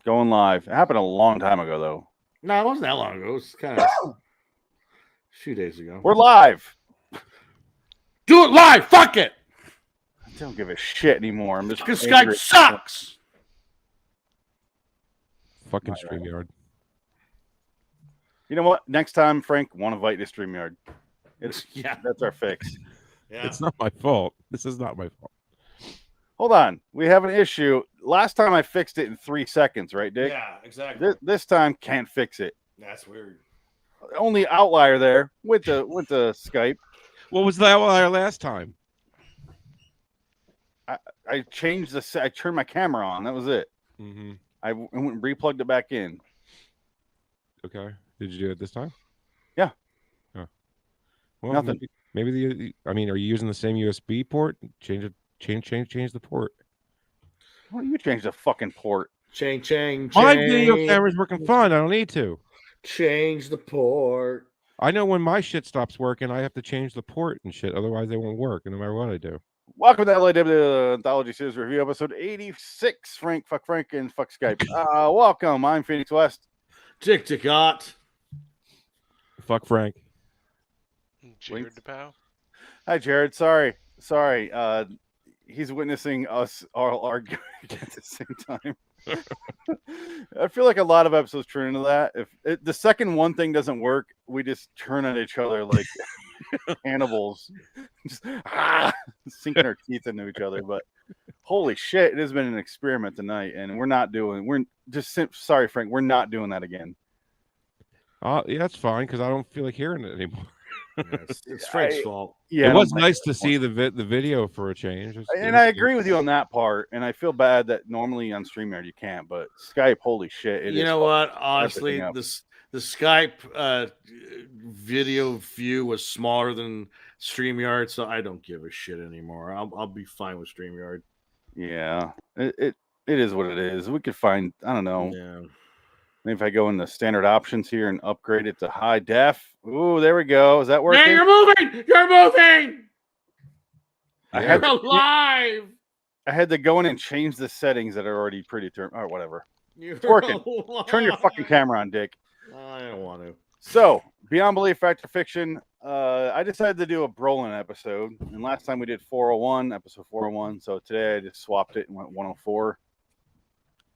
Going live. It happened a long time ago, though. No, it wasn't that long ago. It was kind of a few days ago. We're live. Do it live. Fuck it. I don't give a shit anymore. I'm just Because Skype sucks. Fucking StreamYard. You know what? Next time, Frank, want to invite to StreamYard. That's our fix. Yeah. It's not my fault. This is not my fault. Hold on. We have an issue. Last time I fixed it in 3 seconds, right, Dick? Yeah, exactly. This time can't fix it. That's weird. Only outlier there with the Skype. What was the outlier last time? I changed I turned my camera on. That was it. Mm-hmm. I went and replugged it back in. Okay. Did you do it this time? Yeah. Oh. Well, Nothing. Maybe are you using the same USB port? Change the port. Why don't you change the fucking port? Change. My video camera's working fine. I don't need to. Change the port. I know when my shit stops working, I have to change the port and shit. Otherwise, they won't work, no matter what I do. Welcome to LAW Anthology Series Review, episode 86. Frank, fuck and fuck Skype. Welcome. I'm Phoenix West. Tick Tickat. Fuck Frank. Jared DePau. Hi, Jared. Sorry. He's witnessing us all argue at the same time. I feel like a lot of episodes turn into that. If the second one thing doesn't work, we just turn on each other like cannibals, just sinking our teeth into each other. But holy shit, it has been an experiment tonight, and sorry, Frank, we're not doing that again. Yeah, that's fine because I don't feel like hearing it anymore. Yeah, it's Frank's fault. Yeah, it was nice to see the video for a change. And I agree with you on that part. And I feel bad that normally on StreamYard you can't, but Skype, holy shit! You know what? Honestly, the Skype video view was smaller than StreamYard, so I don't give a shit anymore. I'll be fine with StreamYard. Yeah, it is what it is. We could find, I don't know. Yeah. Maybe if I go in the standard options here and upgrade it to high def. Ooh, there we go. Is that working? Hey, you're moving! You're moving! You're alive! I had to go in and change the settings that are already predetermined. Or whatever. It's working. Turn your fucking camera on, Dick. I don't want to. So, Beyond Belief, Fact or Fiction. I decided to do a Brolin episode. And last time we did 401, episode 401. So today I just swapped it and went 104.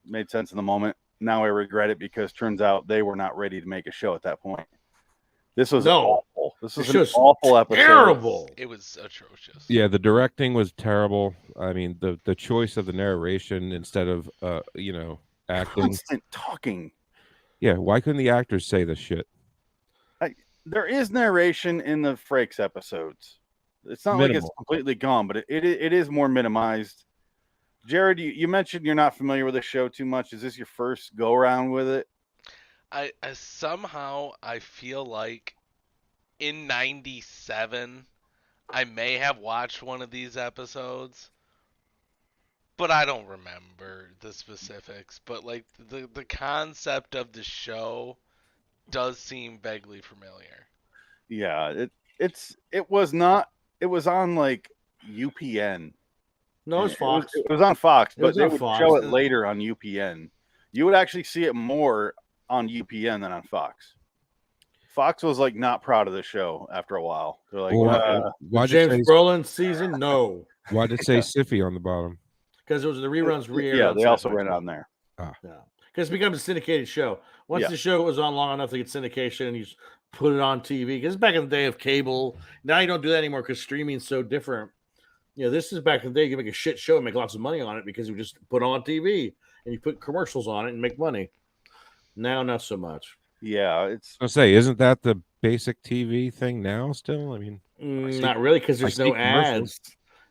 Made sense in the moment. Now I regret it because turns out they were not ready to make a show at that point. This was awful. This was an awful episode. Terrible. It was atrocious. Yeah, the directing was terrible. I mean, the choice of the narration instead of acting. Constant talking. Yeah, why couldn't the actors say this shit? There is narration in the Frakes episodes. It's not like it's completely gone, but it is more minimized. Jared, you mentioned you're not familiar with the show too much. Is this your first go around with it? I somehow I feel like in '97 I may have watched one of these episodes, but I don't remember the specifics. But like the concept of the show does seem vaguely familiar. Yeah, it was not. It was on like UPN. No, it's Fox. It was on Fox, but they would Fox. show it later on UPN. You would actually see it more on UPN than on Fox. Fox was like not proud of the show after a while. They're like, why James Brolin season? No. Why'd it say Siffy on the bottom? Because it was the reruns. Yeah, they also ran it on there. Yeah, because it becomes a syndicated show. Once the show was on long enough to get syndication, and you just put it on TV. Because back in the day of cable, now you don't do that anymore because streaming is so different. This is back in the day. You can make a shit show and make lots of money on it because you just put it on TV and you put commercials on it and make money. Now, not so much. Yeah, isn't that the basic TV thing now? Still, I mean, not really because there's no ads.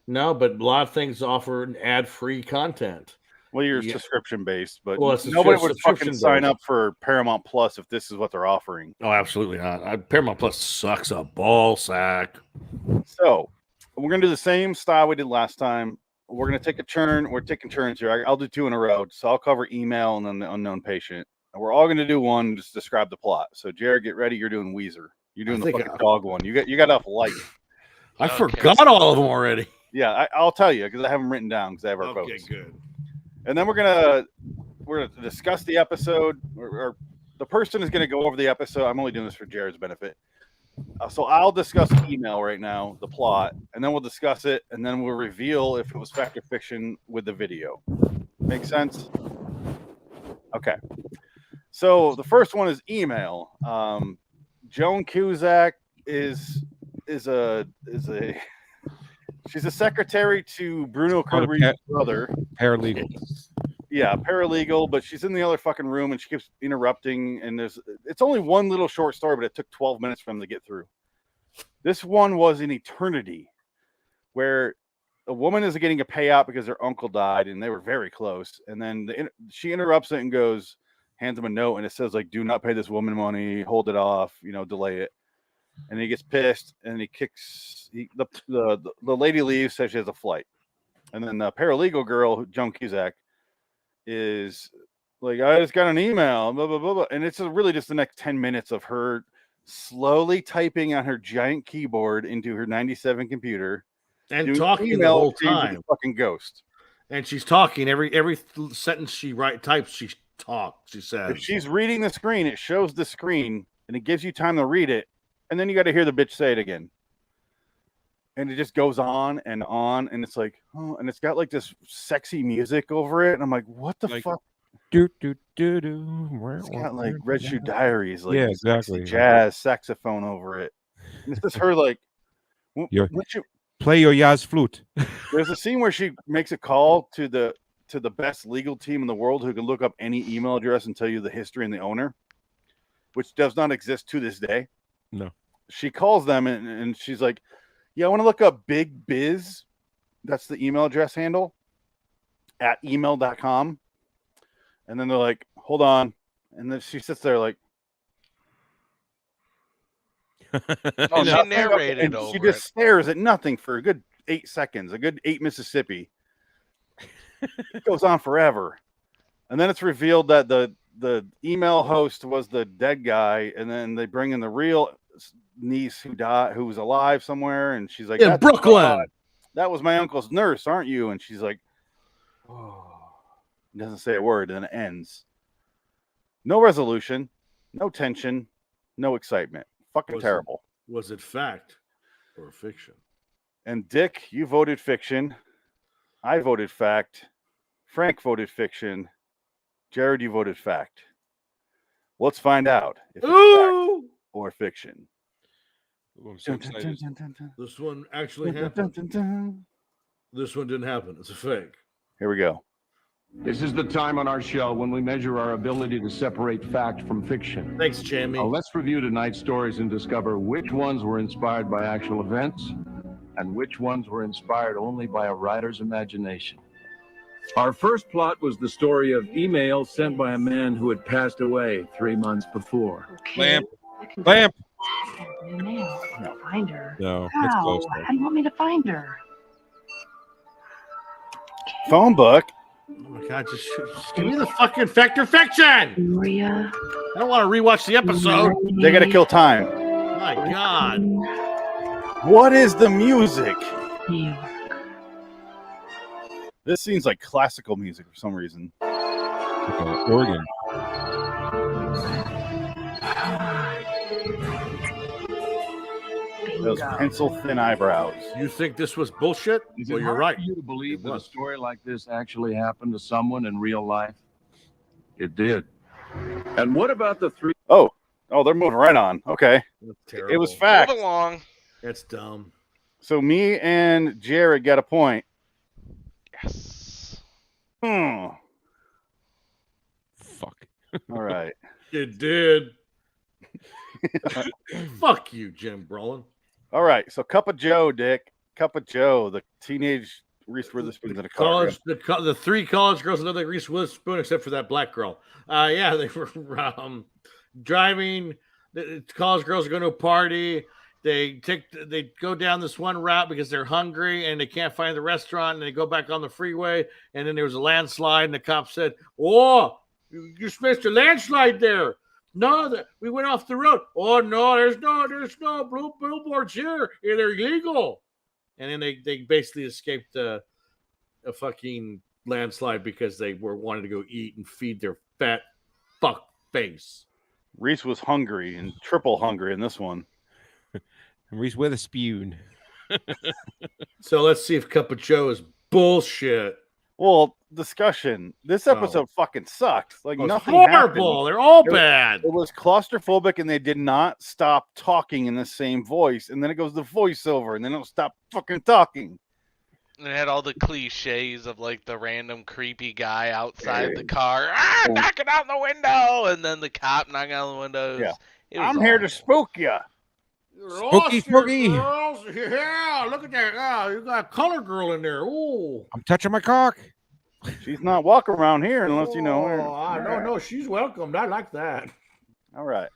No, but a lot of things offer ad-free content. Well, you're subscription based, but nobody would fucking sign up for Paramount Plus if this is what they're offering. Oh, absolutely not. Paramount Plus sucks a ball sack. So we're gonna do the same style we did last time. We're gonna take a turn. We're taking turns here. I'll do two in a row. So I'll cover email and then the unknown patient. And we're all gonna do one. Just describe the plot. So Jared, get ready. You're doing Weezer. You're doing the fucking dog one. You got enough light. I forgot all of them already. Yeah, I'll tell you because I have them written down because I have our votes. Okay, good. And then we're gonna we're going to discuss the episode, or the person is going to go over the episode. I'm only doing this for Jared's benefit. So I'll discuss email right now, the plot, and then we'll discuss it, and then we'll reveal if it was fact or fiction with the video. Make sense? Okay. So the first one is email. Joan Cusack is a she's a secretary to Bruno Kirby's brother. Paralegal. Yeah, paralegal, but she's in the other fucking room and she keeps interrupting. And it's only one little short story, but it took 12 minutes for them to get through. This one was an eternity, where a woman is getting a payout because her uncle died and they were very close. And then she interrupts it and goes, hands him a note, and it says, like, do not pay this woman money, hold it off, delay it. And he gets pissed and he kicks the lady leaves, says she has a flight. And then the paralegal girl, Joan Cusack, is like, I just got an email, blah, blah, blah, blah. And it's really just the next 10 minutes of her slowly typing on her giant keyboard into her 97 computer and talking the whole time. Fucking ghost. And she's talking every sentence she types. She talks. She says, if she's reading the screen, it shows the screen and it gives you time to read it, and then you got to hear the bitch say it again. And it just goes on, and it's like, oh, and it's got like this sexy music over it, and I'm like, what the fuck? Do do do do. It's got like Red Shoe Diaries, like, yeah, exactly, jazz saxophone over it. And it's just her like, play your jazz flute. There's a scene where she makes a call to the best legal team in the world who can look up any email address and tell you the history and the owner, which does not exist to this day. No. She calls them and she's like, yeah, I want to look up Big Biz. That's the email address handle at email.com. And then they're like, hold on. And then she sits there like, oh, she narrated over she just stares at nothing for a good 8 seconds, a good 8 Mississippi. It goes on forever. And then it's revealed that the email host was the dead guy, and then they bring in the real niece who was alive somewhere, and she's like, in Brooklyn. That was my uncle's nurse, aren't you? And she's like, oh, doesn't say a word, and then it ends. No resolution, no tension, no excitement. Fucking terrible. Was it fact or fiction? And Dick, you voted fiction. I voted fact. Frank voted fiction. Jared, you voted fact. Let's find out if it's fact or fiction. Ooh, I'm so excited. This one actually happened. This one didn't happen. It's a fake. Here we go. This is the time on our show when we measure our ability to separate fact from fiction. Thanks, Jamie. Let's review tonight's stories and discover which ones were inspired by actual events and which ones were inspired only by a writer's imagination. Our first plot was the story of emails sent by a man who had passed away 3 months before. Okay. Lamp. New mail. I can't find her. No, How? it's close. How do you want me to find her? Phone book. Oh my God! Just give me the fucking fact or fiction. Maria. I don't want to rewatch the episode. They got to kill time. My God! What is the music? New York. This seems like classical music for some reason. Okay, Oregon. Those pencil thin eyebrows. You think this was bullshit? Is Well, it you're hard right. for you to believe It that a was. story like this actually happened to someone in real life? It did. And what about the three? Oh, they're moving right on. Okay. That's It was terrible. fact. Move along. That's dumb. So me and Jared got a point. Yes. All Fuck. right. It did. Fuck you, Jim Brolin. All right. So Cup of Joe, Dick. Cup of Joe, the teenage Reese Witherspoon in a car. The three college girls, another Reese Witherspoon, except for that black girl. Yeah, they were driving. The college girls are going to a party. They go down this one route because they're hungry and they can't find the restaurant, and they go back on the freeway. And then there was a landslide, and the cop said, "Oh, you just missed a landslide there." No, we went off the road. Oh no, there's no billboards here. They're illegal. And then they basically escaped a fucking landslide because they were wanting to go eat and feed their fat fuck face. Reese was hungry and triple hungry in this one. And Reese with a spoon. So let's see if Cup of Joe is bullshit. Well, discussion. This episode fucking sucked. Like It's nothing horrible. happened. They're all bad. It was claustrophobic, and they did not stop talking in the same voice. And then it goes to voiceover, and then it'll stop fucking talking. And it had all the cliches of like the random creepy guy outside the car, knocking out the window, and then the cop knocking out the windows. Yeah. It was I'm here to awful. spook you. Spooky, spooky. Girls. Yeah, look at that. Oh, you got a color girl in there. Ooh. I'm touching my cock. She's not walking around here unless you know her. No, she's welcomed. I like that. All right.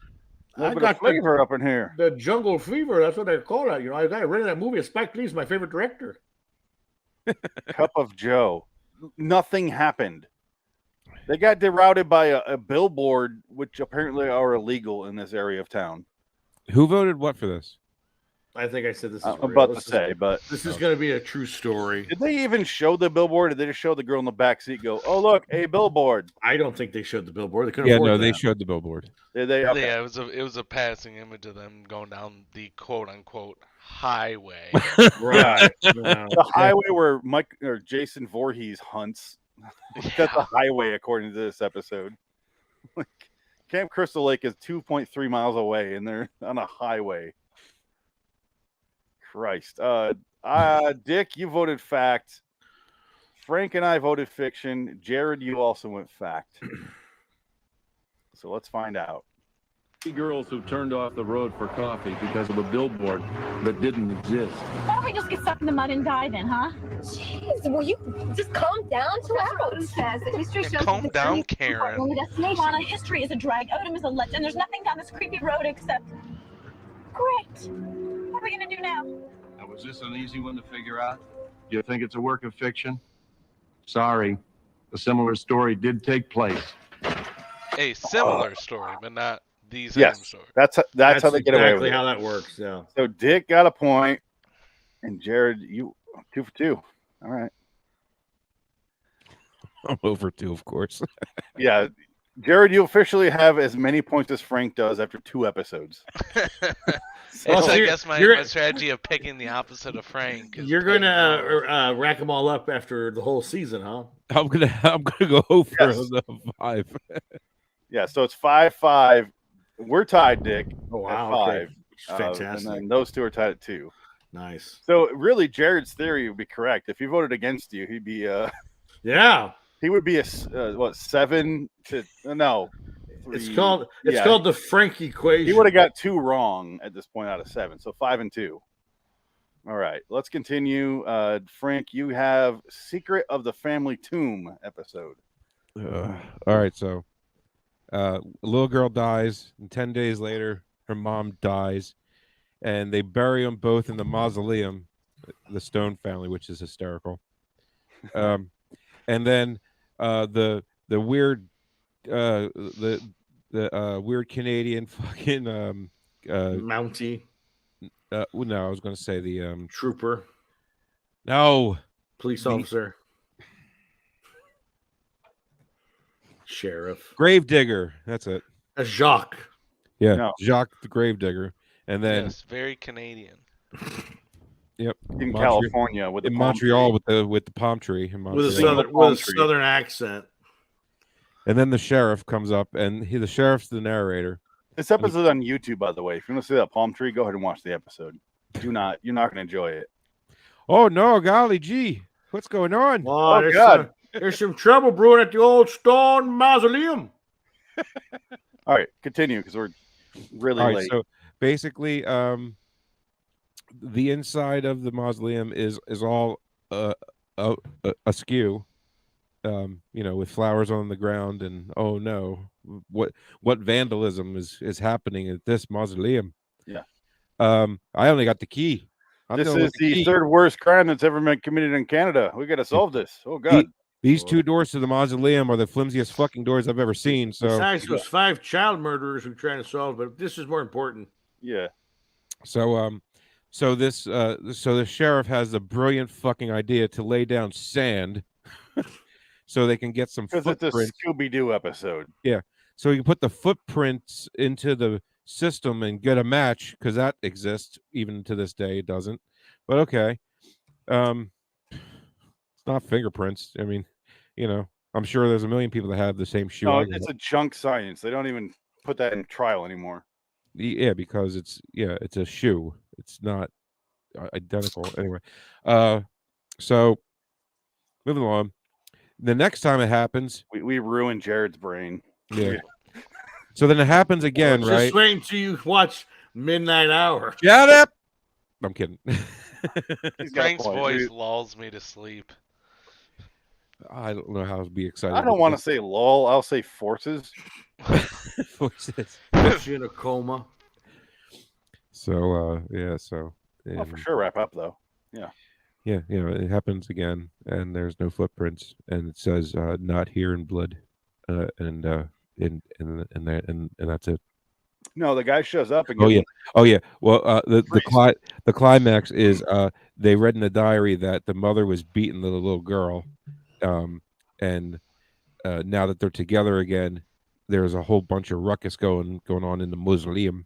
A I little bit of got flavor up in here. the jungle fever. That's what they call it. You know, I read that movie. Spike Lee's my favorite director. Cup of Joe. Nothing happened. They got derouted by a billboard, which apparently are illegal in this area of town. Who voted what for this? I think I said this is I'm real. about to This is- say, but This is going to be a true story. did they even show the billboard? Or did they just show the girl in the back seat go, "Oh look, a billboard"? I don't think they showed the billboard. They couldn't Yeah, afford no, that. they showed the billboard. Did they? Okay. Yeah, it was a passing image of them going down the quote unquote highway. Right. No. The highway where Mike or Jason Voorhees hunts. That's the Yeah. highway according to this episode. Like Camp Crystal Lake is 2.3 miles away, and they're on a highway. Christ. Dick, you voted fact. Frank and I voted fiction. Jared, you also went fact. So let's find out. Girls who turned off the road for coffee because of a billboard that didn't exist. Why don't we just get stuck in the mud and die then, huh? Jeez, will you just calm down? 2 hours. Says that history Yeah, shows calm that the down, journey is Karen. the only destination. Lana, history is a drag. Odom is a legend. There's nothing down this creepy road except. Great. What are we gonna do now? Now, was this an easy one to figure out? Do you think it's a work of fiction? Sorry. A similar story did take place. A similar story, but not the same Yes, story. that's how they get away with exactly it. how that works. Yeah. So Dick got a point, and Jared, you 2 for 2. All right. I'm over 2, of course. Yeah, Jared, you officially have as many points as Frank does after 2 episodes. It's, so I you're- guess, my you're- strategy of picking the opposite of Frank. Is You're picking gonna rack them all up after the whole season, huh? I'm gonna go over Yes. the 5. Yeah, so it's 5-5. We're tied, Dick. Oh at wow, okay. 5. Fantastic. And then those 2 are tied at 2. Nice. So really, Jared's theory would be correct. If he voted against you, he'd be Yeah. he would be a 7 to no. It's 3. called Yeah. called the Frank equation. He would have got 2 wrong at this point out of 7. So 5 and 2. All right, let's continue. Frank, you have Secret of the Family Tomb episode. All right, so a little girl dies, and 10 days later, her mom dies, and they bury them both in the mausoleum, the Stone family, which is hysterical. And then the weird the weird Canadian fucking Mountie well, no, I was going to say the trooper, no police officer, sheriff, Gravedigger. That's it. a Jacques. Yeah, No. Jacques the Gravedigger, and then yes, very Canadian. yep, In Montreal- California with the in palm Montreal tree. with the palm tree in With a Montreal. southern palm with a tree. southern accent. And then the sheriff comes up, and the sheriff's the narrator. This episode on YouTube, by the way. If you want to see that palm tree, go ahead and watch the episode. You're not going to enjoy it. Oh no, golly gee, what's going on? Oh, there's God. there's some trouble brewing at the Old Stone Mausoleum. All right, continue because we're really All right, late. so basically, the inside of the mausoleum is all askew, with flowers on the ground, and oh no, what vandalism is happening at this mausoleum? Yeah. I only got the key. I'm This going is with the key. third worst crime that's ever been committed in Canada. We got to solve this. Oh God! These 2 doors to the mausoleum are the flimsiest fucking doors I've ever seen. So, Besides those 5 child murderers we're trying to solve, but this is more important. Yeah. so the sheriff has the brilliant fucking idea to lay down sand so they can get some Because it's a footprints. Scooby-Doo episode. So you can put the footprints into the system and get a match, because that exists even to this day. It doesn't, but okay. It's not fingerprints. I mean, I'm sure there's a million people that have the same shoe. No, it's a junk science. They don't even put that in trial anymore. Yeah, because it's a shoe. It's not identical anyway. So moving along. The next time it happens, we ruined Jared's brain. yeah. So then it happens again, Well, right? Just wait until you watch Midnight Hour. Shut up! I'm kidding. Frank's voice lulls me to sleep. I don't know how to be excited. I don't want to say lull. I'll say forces. Forces. Puts you in a coma. So yeah. So I'll for sure wrap up though. Yeah. Yeah, it happens again, and there's no footprints, and it says "not here in blood," and that's it. No, the guy shows up again. Oh yeah. Well, the climax is they read in the diary that the mother was beating the little girl, and now that they're together again, there's a whole bunch of ruckus going on in the mausoleum.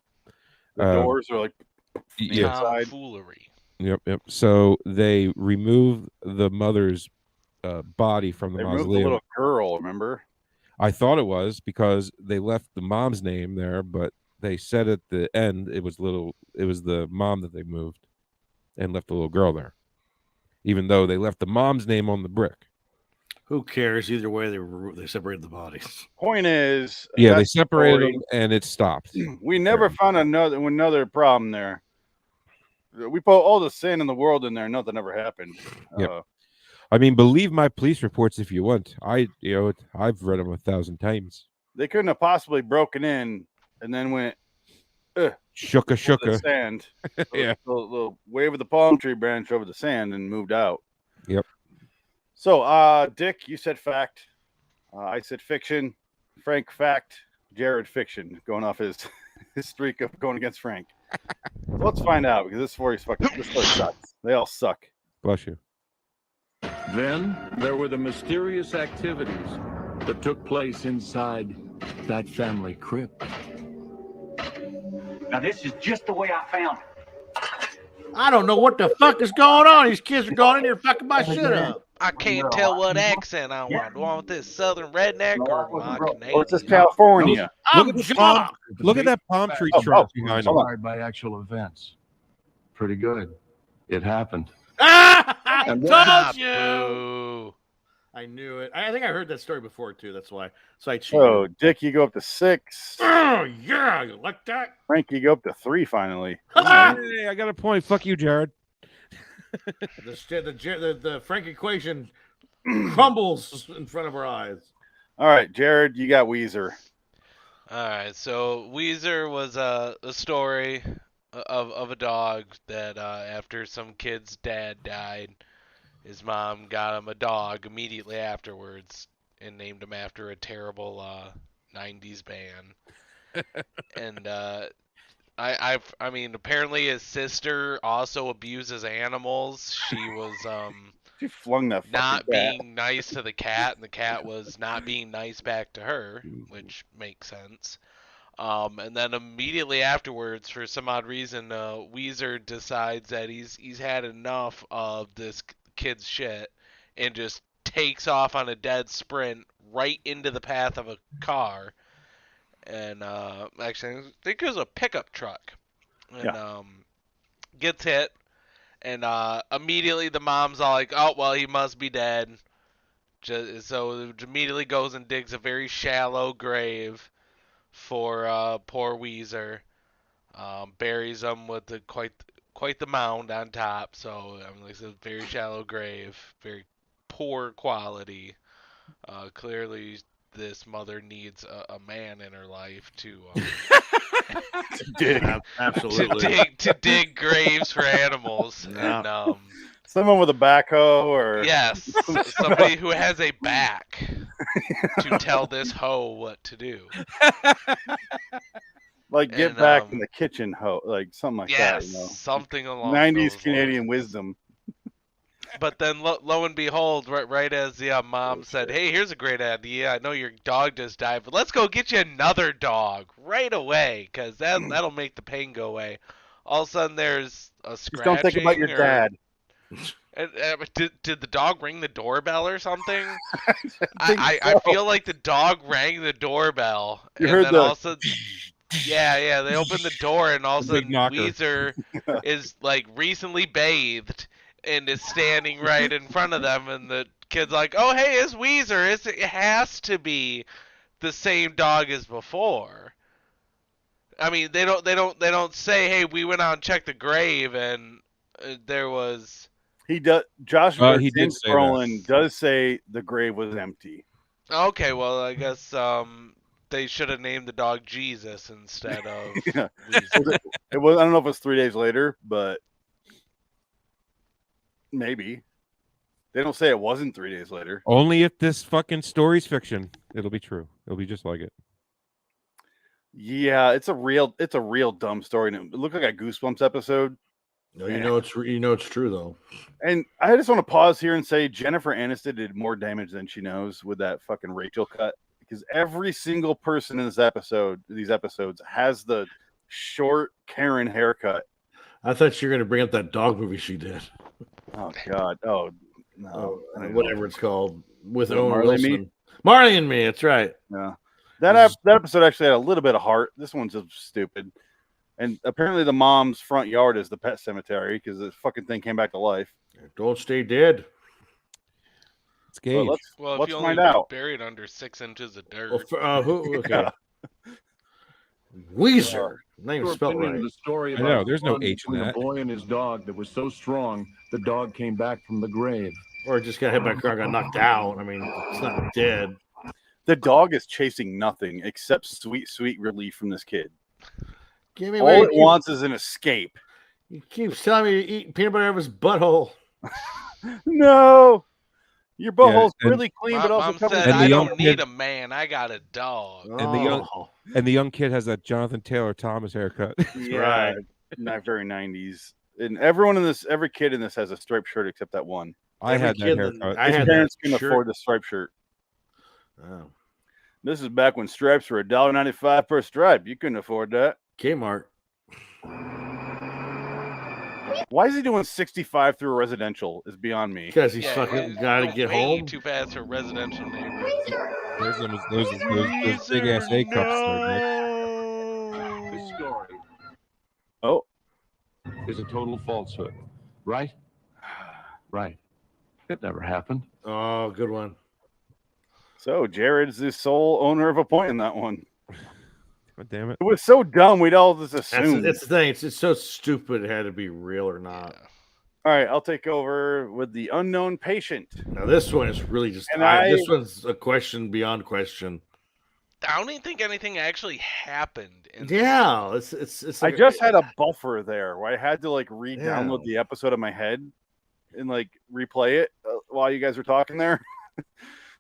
The doors are like tomfoolery. Yep. So they remove the mother's body from the they mausoleum. Moved the little girl, remember? I thought it was because they left the mom's name there, but they said at the end it was the mom that they moved and left the little girl there, even though they left the mom's name on the brick. Who cares? Either way, they separated the bodies. Point is, yeah, they separated them and it stopped. We never found another problem there. We put all the sand in the world in there, nothing ever happened. Yep. I mean, believe my police reports if you want. I've read them 1,000 times. They couldn't have possibly broken in and then went shooka sand. Yeah, little wave of the palm tree branch over the sand and moved out. Yep. So, Dick, you said fact. I said fiction. Frank fact. Jared fiction. Going off his streak of going against Frank. Let's find out, because this story sucks. They all suck. Bless you. Then there were the mysterious activities that took place inside that family crypt. Now this is just the way I found it. I don't know what the fuck is going on. These kids are going in here fucking my shit up. I can't tell what accent I want. Do I want this southern redneck or my Canadian? Or it's just California. Look at that palm tree trunk behind them. Inspired by actual events. Pretty good. It happened. I And told you. Boo. I knew it. I think I heard that story before too. That's why. So I cheated. Oh, Dick, you go up to 6. Oh yeah, you like that? Frank, you go up to 3 finally. Hey, I got a point. Fuck you, Jared. The Frank equation crumbles in front of our eyes. All right, Jared, you got Weezer. All right, so Weezer was a story of a dog that after some kid's dad died, his mom got him a dog immediately afterwards and named him after a terrible 90s band. And I mean, apparently his sister also abuses animals. She was She flung that not bat. being nice to the cat, and the cat was not being nice back to her, which makes sense. And then immediately afterwards, for some odd reason, Weezer decides that he's had enough of this kid's shit and just takes off on a dead sprint right into the path of a car. And actually, I think it was a pickup truck. And gets hit. And immediately the mom's all like, oh, well, he must be dead. So immediately goes and digs a very shallow grave for poor Weezer. Buries him with quite the mound on top. So it's a very shallow grave, very poor quality. Clearly, this mother needs a man in her life to dig. Absolutely. to dig graves for animals. Yeah. And Someone with a backhoe, or yes, somebody who has a back to tell this hoe what to do. like get And, back in the kitchen hoe, like something like Yes, that. something along 90s those Canadian lines. wisdom. But then lo and behold, right as the mom said, "Hey, here's a great idea. I know your dog just died, but let's go get you another dog right away, because that'll make the pain go away." All of a sudden, there's a Just scratching. don't think about your dad. Did the dog ring the doorbell or something? I I feel like the dog rang the doorbell, You and heard then the- all of a sudden, yeah, they opened the door, and all of a The big sudden knocker. Weezer is like recently bathed and is standing right in front of them, and the kid's like, "Oh, hey, it's Weezer. It has to be the same dog as before." I mean, they don't say, "Hey, we went out and checked the grave, and there was." He does. Josh He did James say Brolin that. does say the grave was empty. Okay, well, I guess they should have named the dog Jesus instead of Yeah. Weezer. It was. I don't know if it was 3 days later, but maybe. They don't say it wasn't 3 days later. Only if this fucking story's fiction, it'll be true. It'll be just like it. Yeah, it's a real dumb story. And it looked like a Goosebumps episode. No, you know it's true though. And I just want to pause here and say Jennifer Aniston did more damage than she knows with that fucking Rachel cut, because every single person in these episodes has the short Karen haircut. I thought you were going to bring up that dog movie she did. Oh God. Oh no. Whatever it's called with Is it Owen Marley and Wilson. Me? Marley and Me. That's right. Yeah. That episode actually had a little bit of heart. This one's just stupid. And apparently the mom's front yard is the pet cemetery because this fucking thing came back to life. Don't stay dead. It's Gage. Well, let's if you find only out. buried under 6 inches of dirt. Who? Okay. Yeah. Weezer. Name Your spelled opinion right. of the story I know, about there's the no bond H in between that. a boy and his dog that was so strong, the dog came back from the grave. Or just got hit by a car, got knocked out. I mean, it's not dead. The dog is chasing nothing except sweet, sweet relief from this kid. Give me All it wants is an escape. He keeps telling me to eat peanut butter out of his butthole. No. Your butthole's and- really clean, but also Mom covered said, in And the "I young don't kid- need a man. I got a dog." And the young kid has that Jonathan Taylor Thomas haircut. Yeah, right. Not very 90s. And every kid in this has a striped shirt except that one. I Every had that kid haircut. I His had parents that couldn't shirt. afford the striped shirt. Oh. This is back when stripes were $1.95 per stripe. You couldn't afford that. Kmart. Why is he doing 65 through a residential? Is beyond me. Because he's Yeah, fucking got to get way home. too fast for residential neighborhoods. There's those big ass A cups there, Nick. This story Oh, is a total falsehood, right? Right. It never happened. Oh, good one. so Jared's the sole owner of a point in that one. God damn it. It was so dumb. We'd all just That's assume. the thing. It's so stupid it had to be real or not. Yeah. All right, I'll take over with the unknown patient. Now, this one is really just... And this one's a question beyond question. I don't even think anything actually happened. Yeah. It's I like just had a buffer there where I had to like re-download Yeah. the episode in my head and like replay it while you guys were talking there.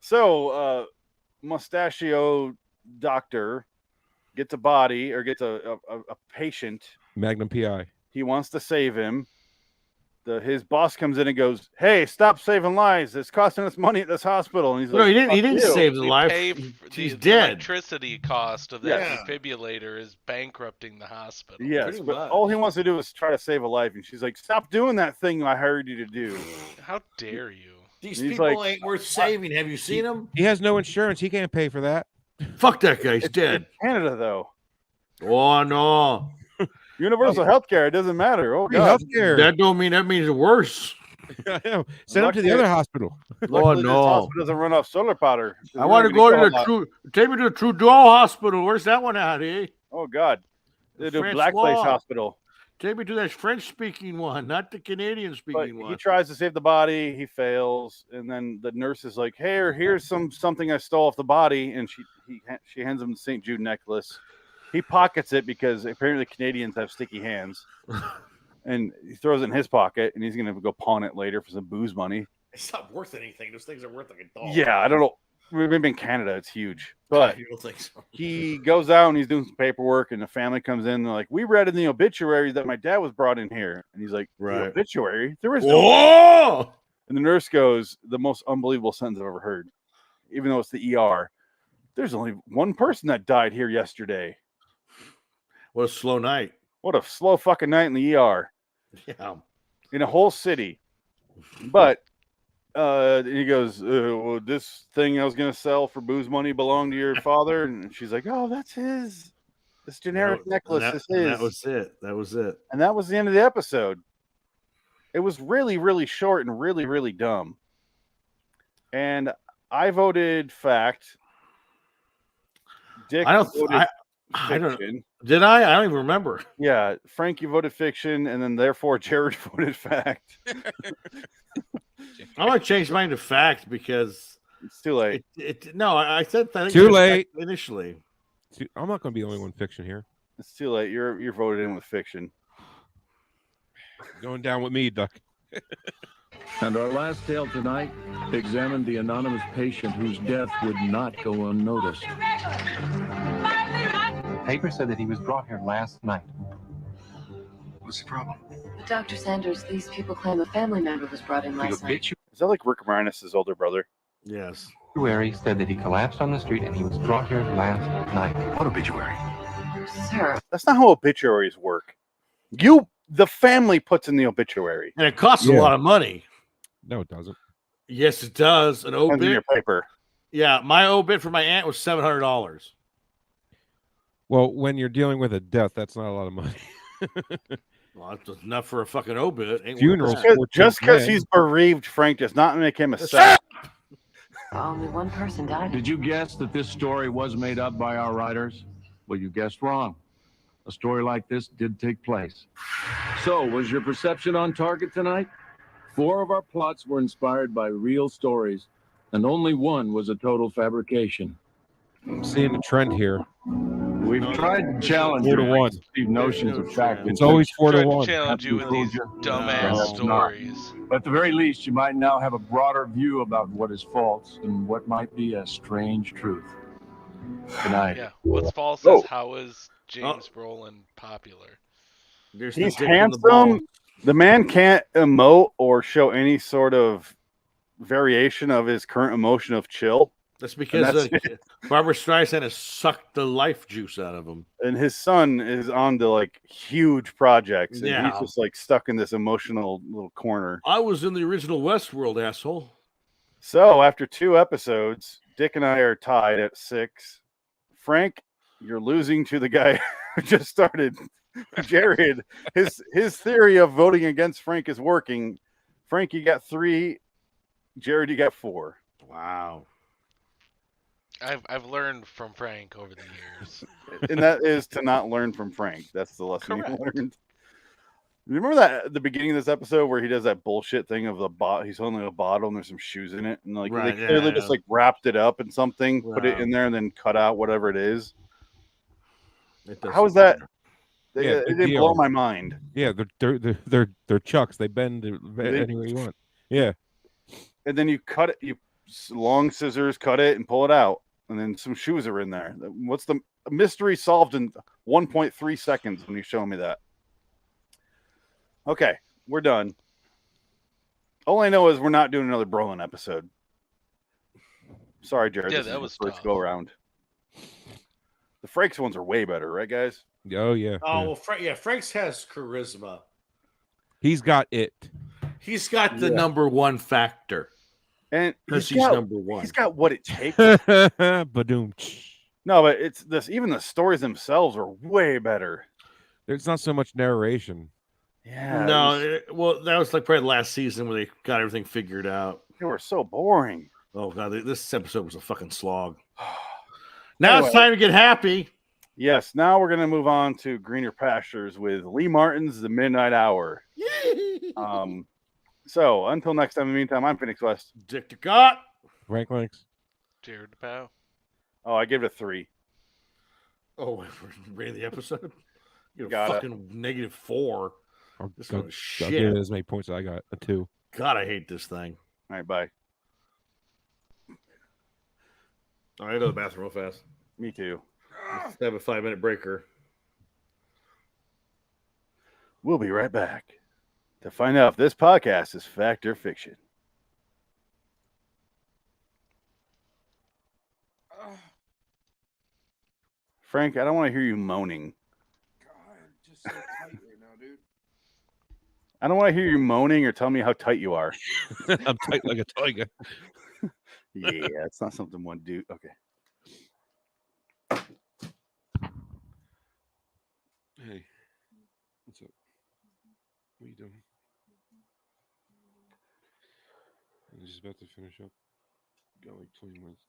So, mustachio doctor gets a body or gets a patient. Magnum PI. He wants to save him. His boss comes in and goes, "Hey, stop saving lives! It's costing us money at this hospital." And he's No, like, he didn't. He "Fuck didn't you." save the We life. pay He's the dead. electricity cost of that Yeah. defibrillator is bankrupting the hospital. Yes, Pretty but much. all he wants to do is try to save a life, and she's like, "Stop doing that thing I hired you to do." How dare you? These He's people like, ain't worth saving. Have you seen them? He has no insurance. He can't pay for that. Fuck that guy. He's dead. Canada, though, Oh no. universal health care. It doesn't matter. Oh Free God, healthcare. That don't mean that means worse. I know. Send him to the Luckily- other hospital. Oh Luckily, this no. hospital doesn't run off solar powder. I want to go to the take me to the Trudeau Hospital. Where's that one at, eh? Oh God, they do Francois. Blackface Hospital. Take me to that French speaking one, not the Canadian But speaking he one. tries to save the body, he fails, and then the nurse is like, "Hey, here's something I stole off the body," and she hands him the St. Jude necklace. He pockets it because apparently Canadians have sticky hands, and he throws it in his pocket, and he's gonna go pawn it later for some booze money. It's not worth anything. Those things are worth like a dollar. Yeah, I don't know. Maybe in Canada it's huge, but you don't think so? he goes out and he's doing some paperwork, and the family comes in. And they're like, "We read in the obituary that my dad was brought in here," and he's like, "The Right. obituary? There was no Oh! And the nurse goes, the most unbelievable sentence I've ever heard, even though it's the ER. There's only one person that died here yesterday. What a slow night. What a slow fucking night in the ER. Yeah. In a whole city. But he goes, well, this thing I was going to sell for booze money belonged to your father. And she's like, oh, that's his. This generic necklace is his. That was it. That was it. And that was the end of the episode. It was really, really short and really, really dumb. And I voted fact. Dick voted fiction. I don't. Did I? I don't even remember. Yeah, Frankie voted fiction, and then therefore Jared voted fact. I might change mine to fact because it's too late. No, I said that too late initially. I'm not going to be the only one fiction here. It's too late. You're voted in with fiction. Going down with me, Duck. And our last tale tonight examined the anonymous patient whose death would not go unnoticed. The paper said that he was brought here last night. What's the problem? But Dr. Sanders, these people claim a family member was brought in last night. Is that like Rick Moranis' older brother? Yes. Obituary said that he collapsed on the street and he was brought here last night. What obituary? Sir. That's not how obituaries work. The family puts in the obituary. And it costs a lot of money. No, it doesn't. Yes, it does. An obit. In your paper. Yeah, my obit for my aunt was $700. Well, when you're dealing with a death, that's not a lot of money. Well, that's enough for a fucking obit. Funeral. Just because he's bereaved, Frank, does not make him a saint. Only one person died. Did you guess that this story was made up by our writers? Well, you guessed wrong. A story like this did take place. So, was your perception on target tonight? 4 of our plots were inspired by real stories, and only one was a total fabrication. I'm seeing a trend here. We've tried to challenge 4 to 1. notions of fact. It's always 4 to 1. Challenge you with these dumbass stories. But at the very least, you might now have a broader view about what is false and what might be a strange truth. Good night. Yeah, what's false is how is James Brolin popular? He's handsome. The man can't emote or show any sort of variation of his current emotion of chill. That's because Barbara Streisand has sucked the life juice out of him. And his son is on to like huge projects. And Yeah. he's just like stuck in this emotional little corner. I was in the original Westworld, asshole. So after 2 episodes, Dick and I are tied at 6. Frank, you're losing to the guy who just started. Jared, his theory of voting against Frank is working. Frank, you got 3. Jared, you got 4. Wow. I've learned from Frank over the years. And that is to not learn from Frank. That's the lesson you learned. You remember that at the beginning of this episode where he does that bullshit thing of he's holding a bottle and there's some shoes in it, and like they clearly just like wrapped it up in something, put it in there, and then cut out whatever it is. How is that? It didn't blow my mind. Yeah, they're chucks. They bend any way you want. Yeah. And then you cut it. You long scissors cut it and pull it out, and then some shoes are in there. What's the mystery solved in 1.3 seconds when you show me that? Okay, we're done. All I know is we're not doing another Brolin episode. Sorry, Jared. Yeah, this that is was the first tough. go around. The Frakes ones are way better, right, guys? Oh yeah. Oh well, Frank's has charisma. He's got it. He's got the number one factor. And because he's number one. He's got what it takes. Badoom. No, but it's this. Even the stories themselves are way better. There's not so much narration. Yeah. No, well, that was like probably last season where they got everything figured out. They were so boring. Oh god, this episode was a fucking slog. Now it's time to get happy. Yes, now we're gonna move on to greener pastures with Lee Martin's The Midnight Hour. So until next time, in the meantime, I'm Phoenix West. Dick DeCott. Frank Links. Jared DePau. Oh, I gave it a 3. Oh, we're rating the episode. You Got it. fucking -4. I'll This give one's shit. it as many points as I got. A 2. God, I hate this thing. All right, bye. All right, I go to the bathroom real fast. Me too. Let's have a 5-minute breaker. We'll be right back to find out if this podcast is fact or fiction. Frank, I don't want to hear you moaning. God, just so tight right now, dude. I don't want to hear you moaning or tell me how tight you are. I'm tight like a tiger. Yeah, it's not something one dude. Okay. Hey, what's up? What are you doing? I'm just about to finish up. Got like 20 minutes.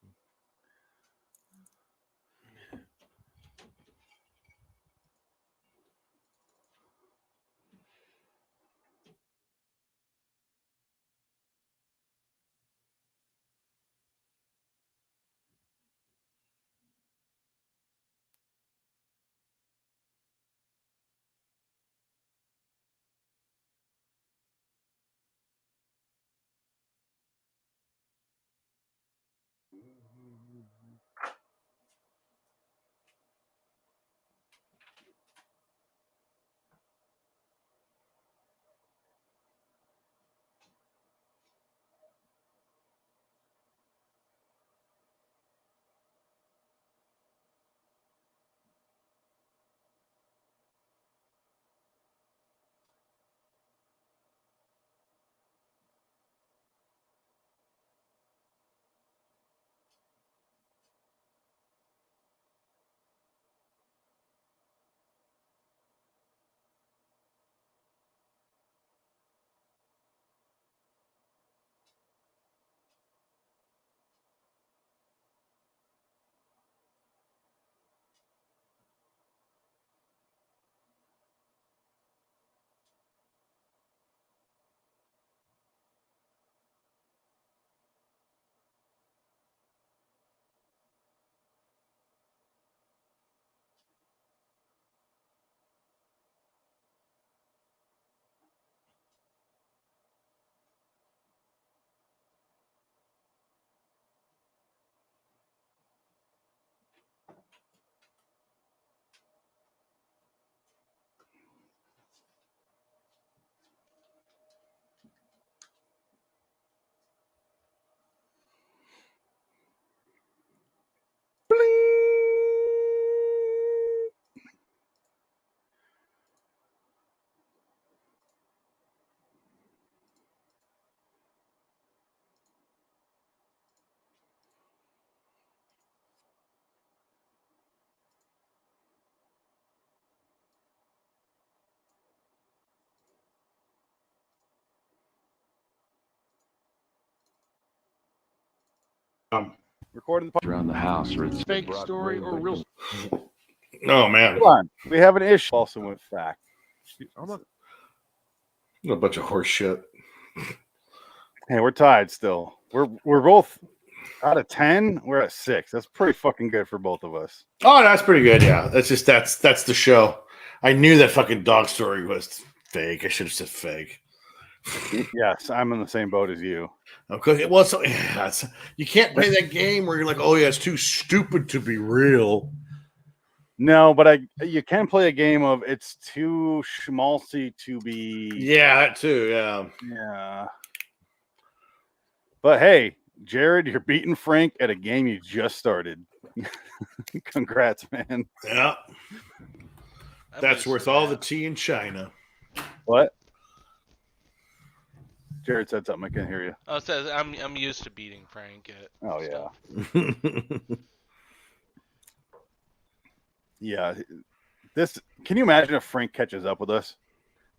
Recording the Around the house, or it's Fake brought story or real? victims. Oh man, Hold on. We have an issue also with fact. I'm not. a bunch of horse shit. Hey, we're tied still. We're both out of 10. We're at 6. That's pretty fucking good for both of us. Oh, that's pretty good. Yeah, that's the show. I knew that fucking dog story was fake. I should have said fake. Yes, I'm in the same boat as you. Okay, well, you can't play that game where you're like, oh yeah, it's too stupid to be real. No, but you can play a game of it's too schmaltzy to be. Yeah, that too. Yeah. Yeah. But hey, Jared, you're beating Frank at a game you just started. Congrats, man. Yeah. I'm That's used worth to all that. the tea in China. What? Jared said something. I can't hear you. Oh, it says I'm used to beating Frank at Oh yeah. Yeah. Yeah. This. Can you imagine if Frank catches up with us?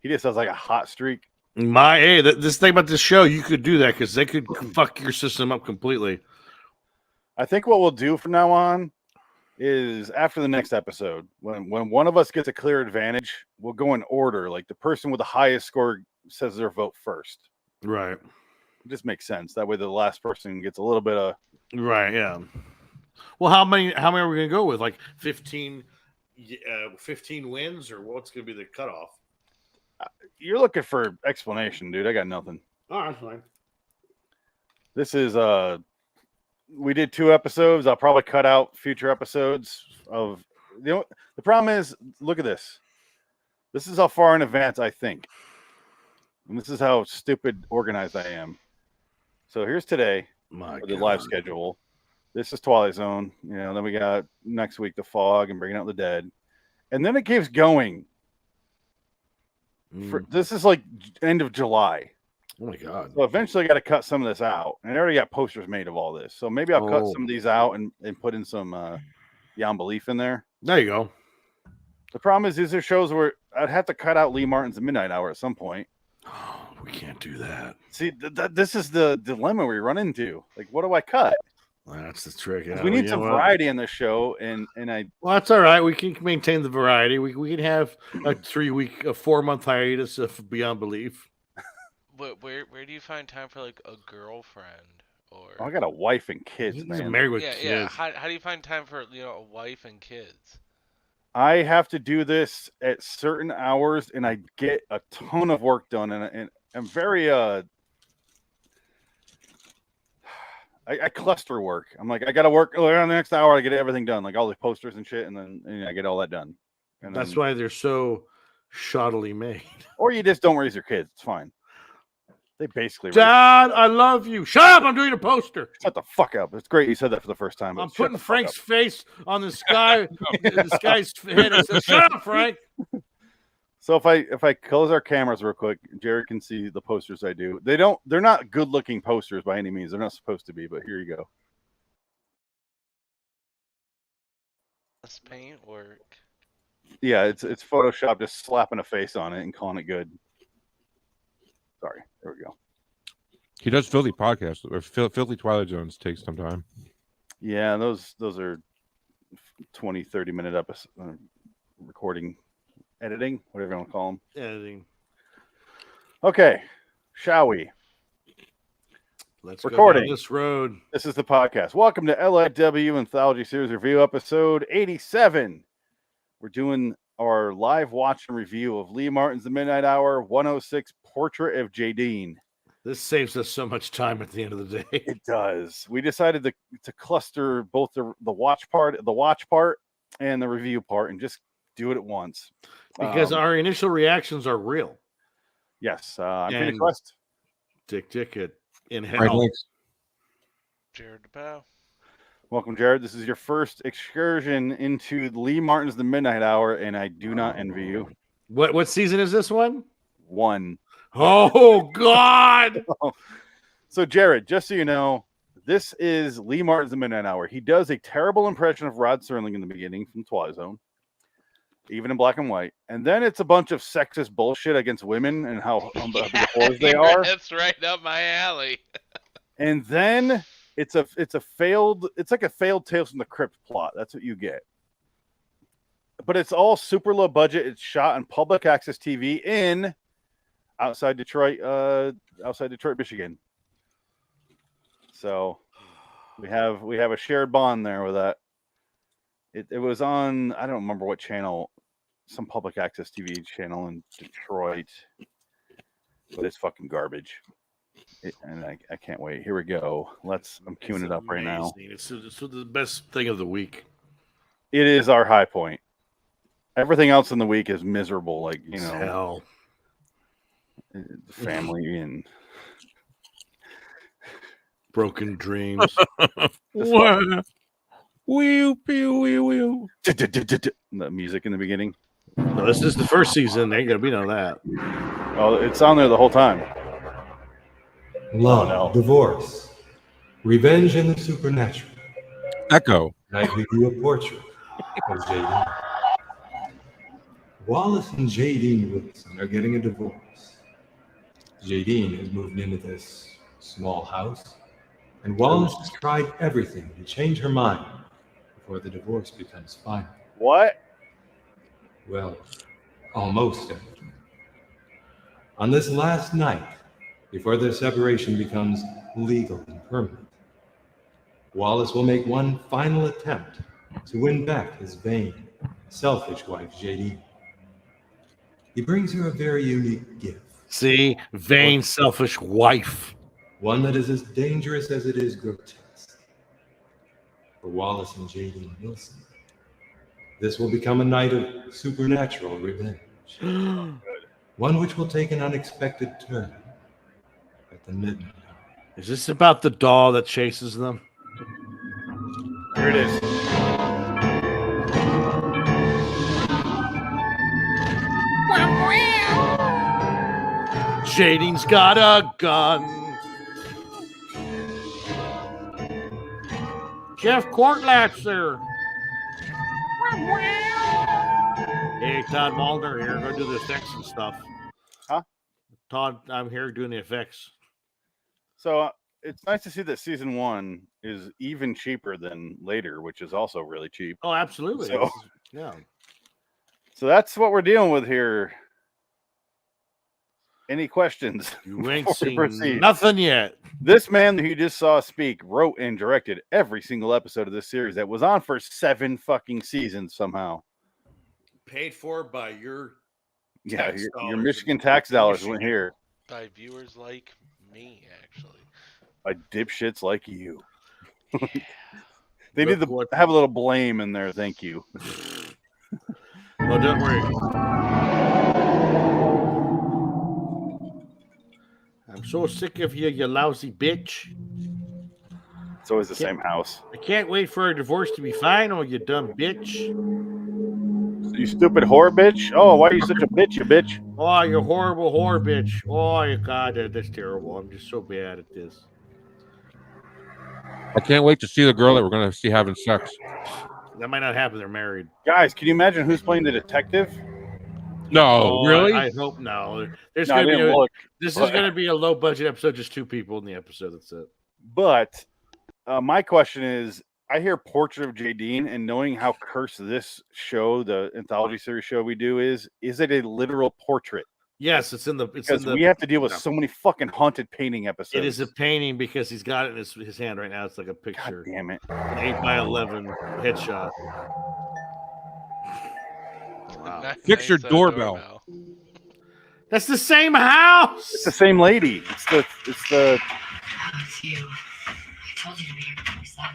He just has like a hot streak. This thing about this show, you could do that because they could fuck your system up completely. I think what we'll do from now on is after the next episode, when one of us gets a clear advantage, we'll go in order. Like the person with the highest score says their vote first. Right. It just makes sense. That way the last person gets a little bit of Right. Yeah. Well, how many are we gonna go with? Like 15 wins, or what's gonna be the cutoff? You're looking for explanation, dude. I got nothing. All right, fine. This is we did 2 episodes. I'll probably cut out future episodes of the problem is, look at this. This is how far in advance I think. And this is how stupid organized I am. So here's today, the live schedule. This is Twilight Zone. Then we got next week The Fog and Bringing Out the Dead. And then it keeps going. This is like end of July. Oh my God. So eventually I got to cut some of this out. And I already got posters made of all this. So maybe I'll cut some of these out and put in some Beyond Belief in there. There you go. The problem is these are shows where I'd have to cut out Lee Martin's The Midnight Hour at some point. Oh, we can't do that. See, this is the dilemma we run into. Like, what do I cut? That's the trick. Yeah. We need some variety in this show, and well, that's all right. We can maintain the variety. We can have a 4-month hiatus of Beyond Belief. Where do you find time for like a girlfriend or? I got a wife and kids, He's man. married with kids. Yeah. How do you find time for a wife and kids? I have to do this at certain hours, and I get a ton of work done, and I'm very I cluster work. I'm like, I got to work on the next hour. I get everything done, like all the posters and shit, and then I get all that done. And that's why they're so shoddily made. Or you just don't raise your kids. It's fine. They basically. Dad, I love you. Shut up! I'm doing a poster. Shut the fuck up. It's great you said that for the first time. I'm putting Frank's face on the sky. This guy's head. I said, "Shut up, Frank." So if I close our cameras real quick, Jared can see the posters I do. They're not good looking posters by any means. They're not supposed to be, but here you go. Does paint work? Yeah, it's Photoshop just slapping a face on it and calling it good. Sorry, there we go. He does filthy podcasts or filthy Twilight Zones takes some time. Yeah, those are 20-30 minute episode recording. Editing, whatever you want to call them. Editing. Okay, shall we? Let's recording go down this road. This is the podcast. Welcome to LIW Anthology Series Review, episode 87. We're doing our live watch and review of Lee Martin's The Midnight Hour 106 Portrait of Jadine. This saves us so much time at the end of the day. It does. We decided to cluster both the watch part and the review part, and just do it at once. Because our initial reactions are real. Yes. I'm Phoenix West. Dick Ticket in hell. Right, Jared DePau. Welcome, Jared. This is your first excursion into Lee Martin's The Midnight Hour, and I do not envy you. What season is this one? 1. Oh, God. So, Jared, just so you know, this is Lee Martin's The Midnight Hour. He does a terrible impression of Rod Serling in the beginning from Twilight Zone, even in black and white. And then it's a bunch of sexist bullshit against women and how whores they are. That's right up my alley. And then it's like a failed Tales from the Crypt plot. That's what you get. But it's all super low budget. It's shot on public access TV outside Detroit, Michigan. So we have a shared bond there with that. It was on, I don't remember what channel, some public access TV channel in Detroit, but it's fucking garbage. And I can't wait. Here we go. I'm queuing it up right now. It's the best thing of the week. It is our high point. Everything else in the week is miserable. Like, hell. The family and broken dreams. The music in the beginning. No, this is the first season. Ain't gonna be none of that. Oh, it's on there the whole time. Love, divorce, revenge, and the supernatural. Echo. Tonight we do a portrait of Jadine. Wallace and Jadine Wilson are getting a divorce. Jadine has moved into this small house, and Wallace has tried everything to change her mind before the divorce becomes final. What? Well, almost everything. On this last night, before their separation becomes legal and permanent, Wallace will make one final attempt to win back his vain, selfish wife, Jadine. He brings her a very unique gift. See? Vain, selfish wife. One that is as dangerous as it is grotesque. For Wallace and Jadine Wilson, this will become a night of supernatural revenge. One which will take an unexpected turn at the midnight hour. Is this about the doll that chases them? Here it is. Jadine's got a gun. Jeff Courtlatzer. Hey, Todd Waldner here. Go do the effects and stuff. Huh? Todd, I'm here doing the effects. So it's nice to see that season 1 is even cheaper than later, which is also really cheap. Oh, absolutely. So, yeah. So that's what we're dealing with here. Any questions? You ain't before we seen proceed? nothing yet. This man who you just saw speak wrote and directed every single episode of this series that was on for 7 fucking seasons somehow. Paid for by your Yeah, tax your dollars. Michigan tax dollars went here. By viewers like me, actually. By dipshits like you. They need to have a little blame in there. Thank you. Well, don't worry. I'm so sick of you, you lousy bitch. It's always the same house. I can't wait for our divorce to be final, you dumb bitch. You stupid whore bitch. Oh, why are you such a bitch, you bitch? Oh, you horrible whore bitch. Oh, you God, that's terrible. I'm just so bad at this. I can't wait to see the girl that we're going to see having sex. That might not happen. They're married. Guys, can you imagine who's playing the detective? No, really? I hope no. There's No, I gonna be didn't look, this but- is going to be a low budget episode. Just 2 people in the episode. That's it. But my question is, I hear Portrait of Jadine, and knowing how cursed this show, the anthology series show we do is it a literal portrait? Yes, it's in the. It's Because in the, we have to deal with so many fucking haunted painting episodes. It is a painting because he's got it in his hand right now. It's like a picture. God damn it! An 8x11 headshot. Wow. Fix your doorbell. That's the same house. It's the same lady. It's the. Oh, it's you. I told you to be here before 7.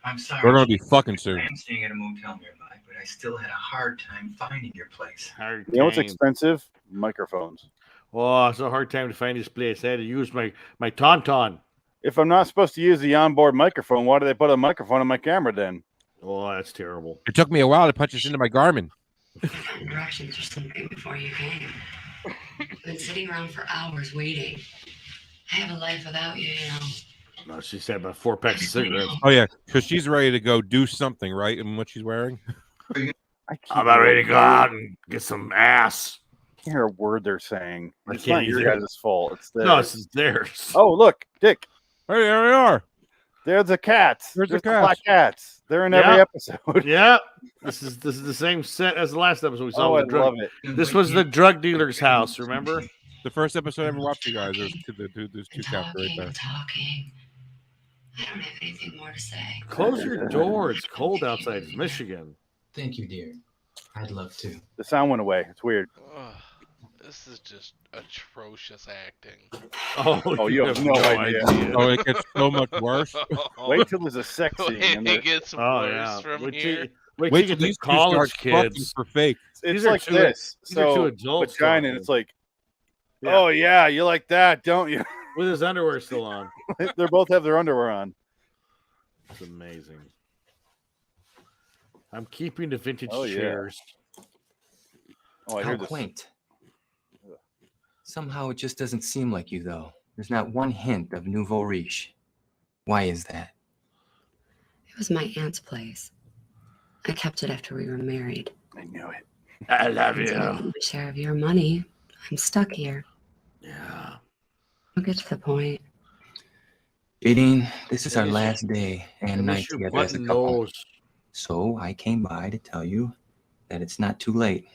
I'm sorry. We're going to be fucking soon. I am staying at a motel nearby, but I still had a hard time finding your place. Hard You know what's time. expensive? Microphones. Oh, it's a hard time to find this place. I had to use my tauntaun. If I'm not supposed to use the onboard microphone, why do they put a microphone on my camera then? Oh, that's terrible. It took me a while to punch this into my Garmin. Directions or something before you came. I've been sitting around for hours waiting. I have a life without you, you know. No, she said about 4 packs of cigarettes. Oh, yeah, because she's ready to go do something, right? And what she's wearing? I'm about ready to go out and get some ass. I can't hear a word they're saying. I It's can't not your either. guys' fault. It's theirs. No, it's theirs. Oh, look, Dick. Hey, there they are. There's the cats. There's the black cats. They're in Yeah. every episode. Yeah, this is the same set as the last episode we saw. Oh, with I the drug. love it. This was the drug dealer's house. Remember? The first episode I ever watched, you guys. There's 2 chapters right there. Talking. I don't have anything more to say. Close your door. It's cold outside. It's Michigan. Thank you, dear. I'd love to. The sound went away. It's weird. Ugh, this is just atrocious acting. Oh, you have no idea. Oh, it gets so much worse. Wait till there's a sex scene. and It gets worse from here. Wait Wait till you till get these the two start college fucking kids. for fake. It's These are like two- this. these are So, two adults vagina, talking. and it's like, Yeah. oh, yeah, you like that, don't you? With his underwear still on. They both have their underwear on. It's amazing. I'm keeping the vintage Oh, yeah. chairs. Oh, I How hear this. quaint. Somehow it just doesn't seem like you, though. There's not one hint of nouveau riche. Why is that? It was my aunt's place. I kept it after we were married. I knew it. I love Since I didn't get my share of your money. I'm stuck here. Yeah. I'll get to the point. Jadine, this is our miss last day and night Miss your together as a button couple. nose. So I came by to tell you that it's not too late.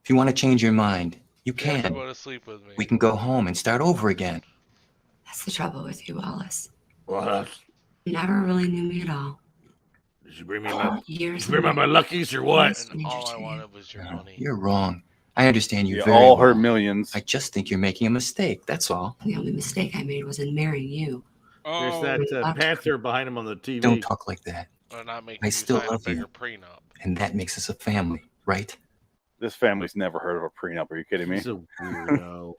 If you want to change your mind, you You have to can. go to sleep with me. We can go home and start over again. That's the trouble with you, Wallace. What? You never really knew me at all. Did you bring me my, Years bring my luckies or what? And all I wanted was your money. You're wrong. I understand you You very all well. heard millions. I just think you're making a mistake. That's all. The only mistake I made was in marrying you. There's that panther behind him on the TV. Don't talk like that. Or not making I you still sign a love bigger you. prenup. And that makes us a family, right? This family's never heard of a prenup. Are you kidding me? He's a weirdo.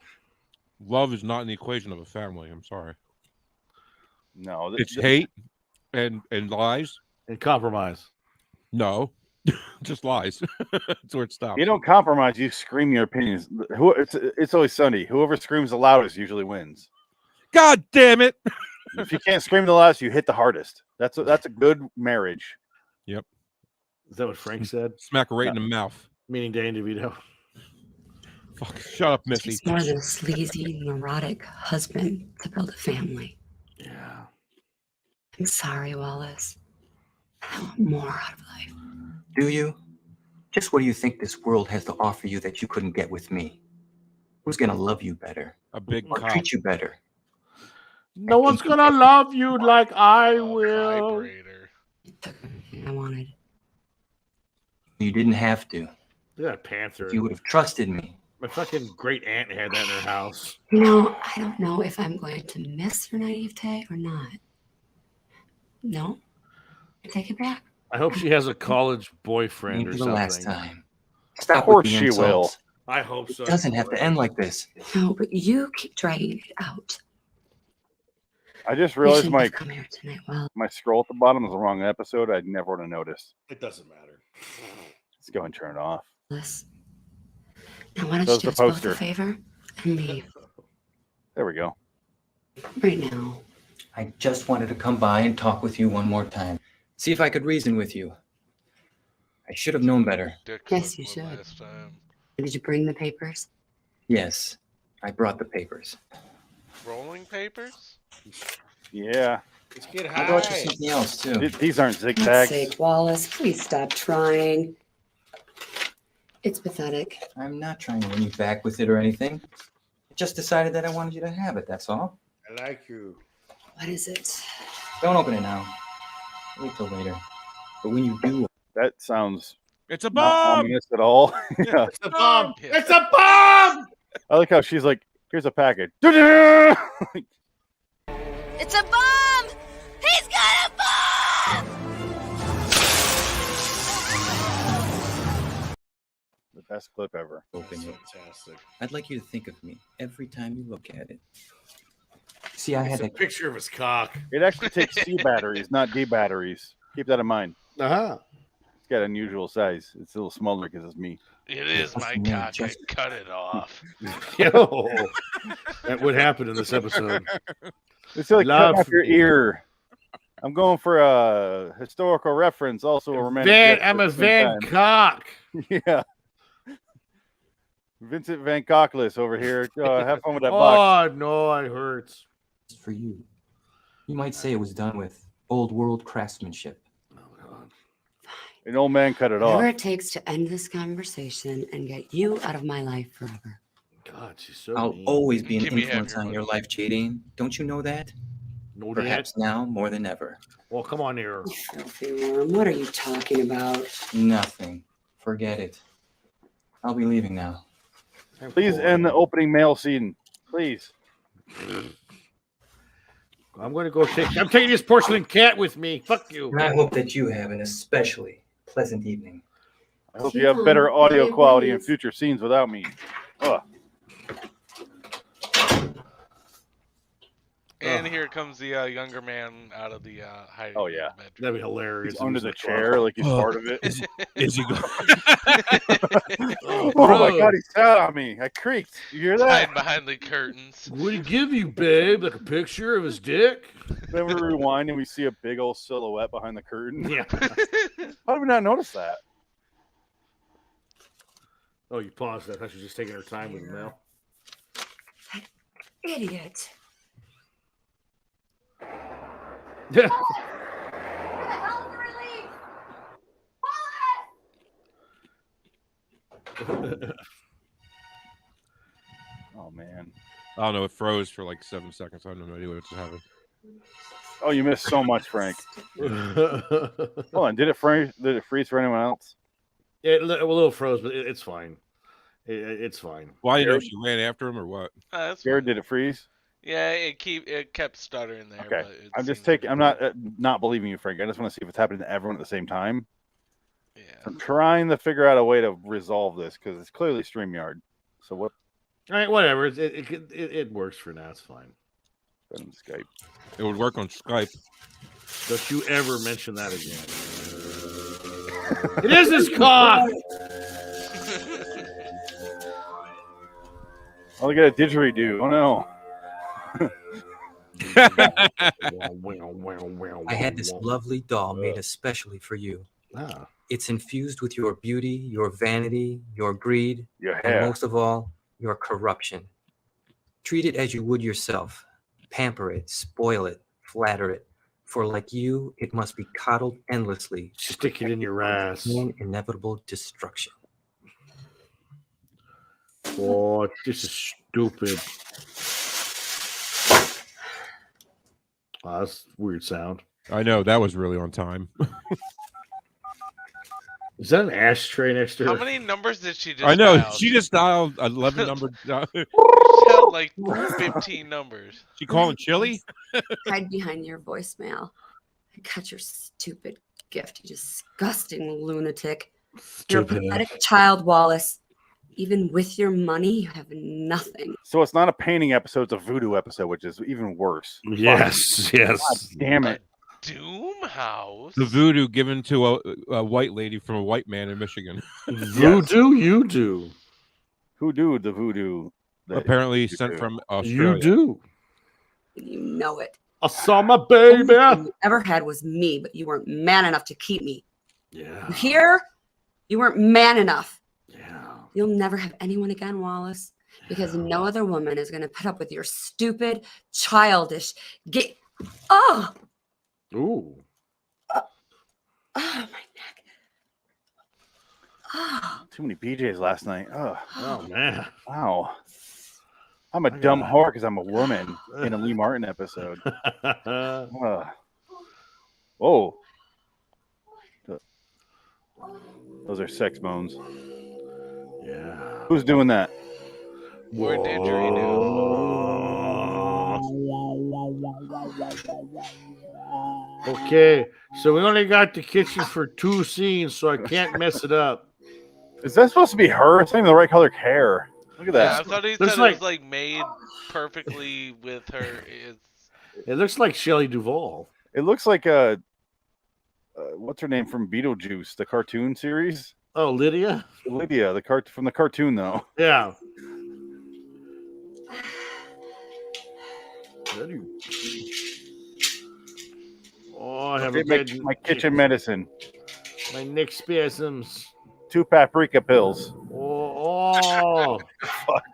Love is not in the equation of a family. I'm sorry. No. It's hate and lies and compromise. No, just lies. That's where it stops. You don't compromise. You scream your opinions. It's always Sunday. Whoever screams the loudest usually wins. God damn it! If you can't scream the loudest, you hit the hardest. That's a good marriage. Yep. Is that what Frank said? Smack her right in the mouth. Meaning Danny DeVito. Fuck, shut up, Missy. He's more than a sleazy, neurotic husband to build a family. Yeah. I'm sorry, Wallace. I want more out of life. Do you? Just what do you think this world has to offer you that you couldn't get with me? Who's gonna love you better? A big or cop. treat you better? No one's gonna love you like I will. Vibrator. I wanted. You didn't have to. Look at that panther. If you would have trusted me. My fucking great aunt had that in her house. You know, I don't know if I'm going to miss her naivete or not. No? I take it back. I hope she has a college boyfriend Maybe or the something. last time. Stop Of course with the she will. insults. I hope so. It doesn't have to end like this. No, but you keep dragging it out. I just You realized shouldn't my have come here tonight. Well, my scroll at the bottom is the wrong episode. I never would have noticed. It doesn't matter. Let's go and turn it off. Liz. Now why don't Does you the do us both poster. a favor and leave There we go. right now? I just wanted to come by and talk with you one more time. See if I could reason with you. I should have known better. Yes, you should. Did you bring the papers? Yes, I brought the papers. Rolling papers? Yeah. Let's get I brought you something else, too. These aren't For God's zigzags. sake, Wallace, please stop trying. It's pathetic. I'm not trying to win you back with it or anything. I just decided that I wanted you to have it, that's all. I like you. What is it? Don't open it now. Wait till later. But when you do, That sounds It's a not bomb. ominous at all. Yeah. It's a bomb! It's a bomb! I like how she's like, "Here's a package." It's a bomb! He's got a bomb! The best clip ever. open it. Fantastic. I'd like you to think of me every time you look at it. See, I It's had a that. picture of his cock. It actually takes C batteries, not D batteries. Keep that in mind. Uh-huh. It's got unusual size. It's a little smaller because it's me. It is my me, cock. I just- cut it off. Yo. That would happen in this episode. It's like Love cutting off your me. ear. I'm going for a historical reference, also a romantic. I'm a gift at the same Van time. Cock. Yeah. Vincent Van Cockless over here. Have fun with that box. Oh, no, it hurts. For you. You might say it was done with old world craftsmanship. Oh, God. An old man cut it off. Whatever it takes to end this conversation and get you out of my life forever. God, she's so I'll mean. always be an Give me half influence your on money. your life, Jadine. Don't you know that? No, Dad. Perhaps now more than ever. Well, come on here. Filthy worm, what are you talking about? Nothing. Forget it. I'll be leaving now. Please end the opening mail scene. Please. I'm going to go I'm taking this porcelain cat with me. Fuck you. And I hope that you have an especially pleasant evening. I hope you have better audio quality in future scenes without me. Ugh. And here comes the younger man out of the hiding. Oh, yeah. bedroom. That'd be hilarious. He's under the chair like he's part of it. Is he going? Oh my god, he sat on me. I creaked. You hear that? Hiding behind the curtains. What did he give you, babe? Like a picture of his dick? Then we rewind and we see a big old silhouette behind the curtain. Yeah. How did we not notice that? Oh, you paused that. I thought she was just taking her time with the mail. Idiot. Yeah. Oh man. I don't know. It froze for like 7 seconds. I have no idea what's happening. Oh, you missed so much, Frank. Hold on. Did it freeze? Did it freeze for anyone else? A little froze, but it's fine. It's fine. Why you know she ran after him or what? That's Jared, fine. did it freeze? Yeah, it kept stuttering there. Okay. But it I'm just seems taking. like I'm not believing you, Frank. I just want to see if it's happening to everyone at the same time. Yeah. I'm trying to figure out a way to resolve this because it's clearly StreamYard. So what? All right, whatever. It works for now. It's fine. On Skype. It would work on Skype. Don't you ever mention that again. It is his cough! Oh, look at a didgeridoo. Oh, no. I had this lovely doll made especially for you. Ah. It's infused with your beauty, your vanity, your greed, Your and hair. most of all, your corruption. Treat it as you would yourself. Pamper it, spoil it, flatter it. For like you, it must be coddled endlessly. Stick it in your ass. Inevitable destruction. Oh, this is stupid. Oh, that's a weird sound. I know that was really on time. Is that an ashtray next to her? How many numbers did she just I know dial? she just dialed 11 number. She dialed like 15 numbers. She calling Chili? Hide behind your voicemail. I got your stupid gift, you disgusting lunatic. You're a pathetic child, Wallace. Even with your money, you have nothing. So it's not a painting episode, it's a voodoo episode, which is even worse. Yes, yes. God damn it. Doom House. The voodoo given to a white lady from a white man in Michigan. Voodoo, you do. Who do the voodoo? Apparently sent from Australia. You do. You know it. I saw my baby. All you ever had was me, but you weren't man enough to keep me. Yeah. You hear? You weren't man enough. Yeah. You'll never have anyone again, Wallace, because no other woman is going to put up with your stupid, childish, Oh! Ooh. Oh, my neck. Oh. Too many BJs last night. Oh, man. Wow. I'm a dumb whore because I'm a woman in a Lee Marvin episode. Whoa. Those are sex moans. Yeah. Who's doing that? More didgeridoo. Okay, so we only got the kitchen for 2 scenes, so I can't mess it up. Is that supposed to be her? It's not even the right color hair. Look at Yeah, that. I thought he said Looks it like- was like made perfectly with her. It looks like Shelley Duvall. It looks like what's her name from Beetlejuice, the cartoon series? Oh, Lydia? Lydia, from the cartoon though. Yeah. Oh, I have my kitchen medicine. My neck spasms. 2 paprika pills. Oh. Fuck.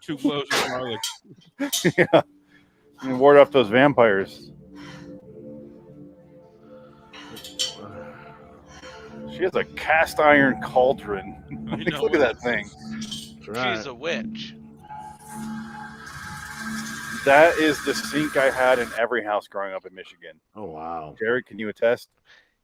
2 cloves of garlic. Yeah. And ward off those vampires. She has a cast iron cauldron. Look at that thing. She's a witch. That is the sink I had in every house growing up in Michigan. Oh, wow. Jared, can you attest?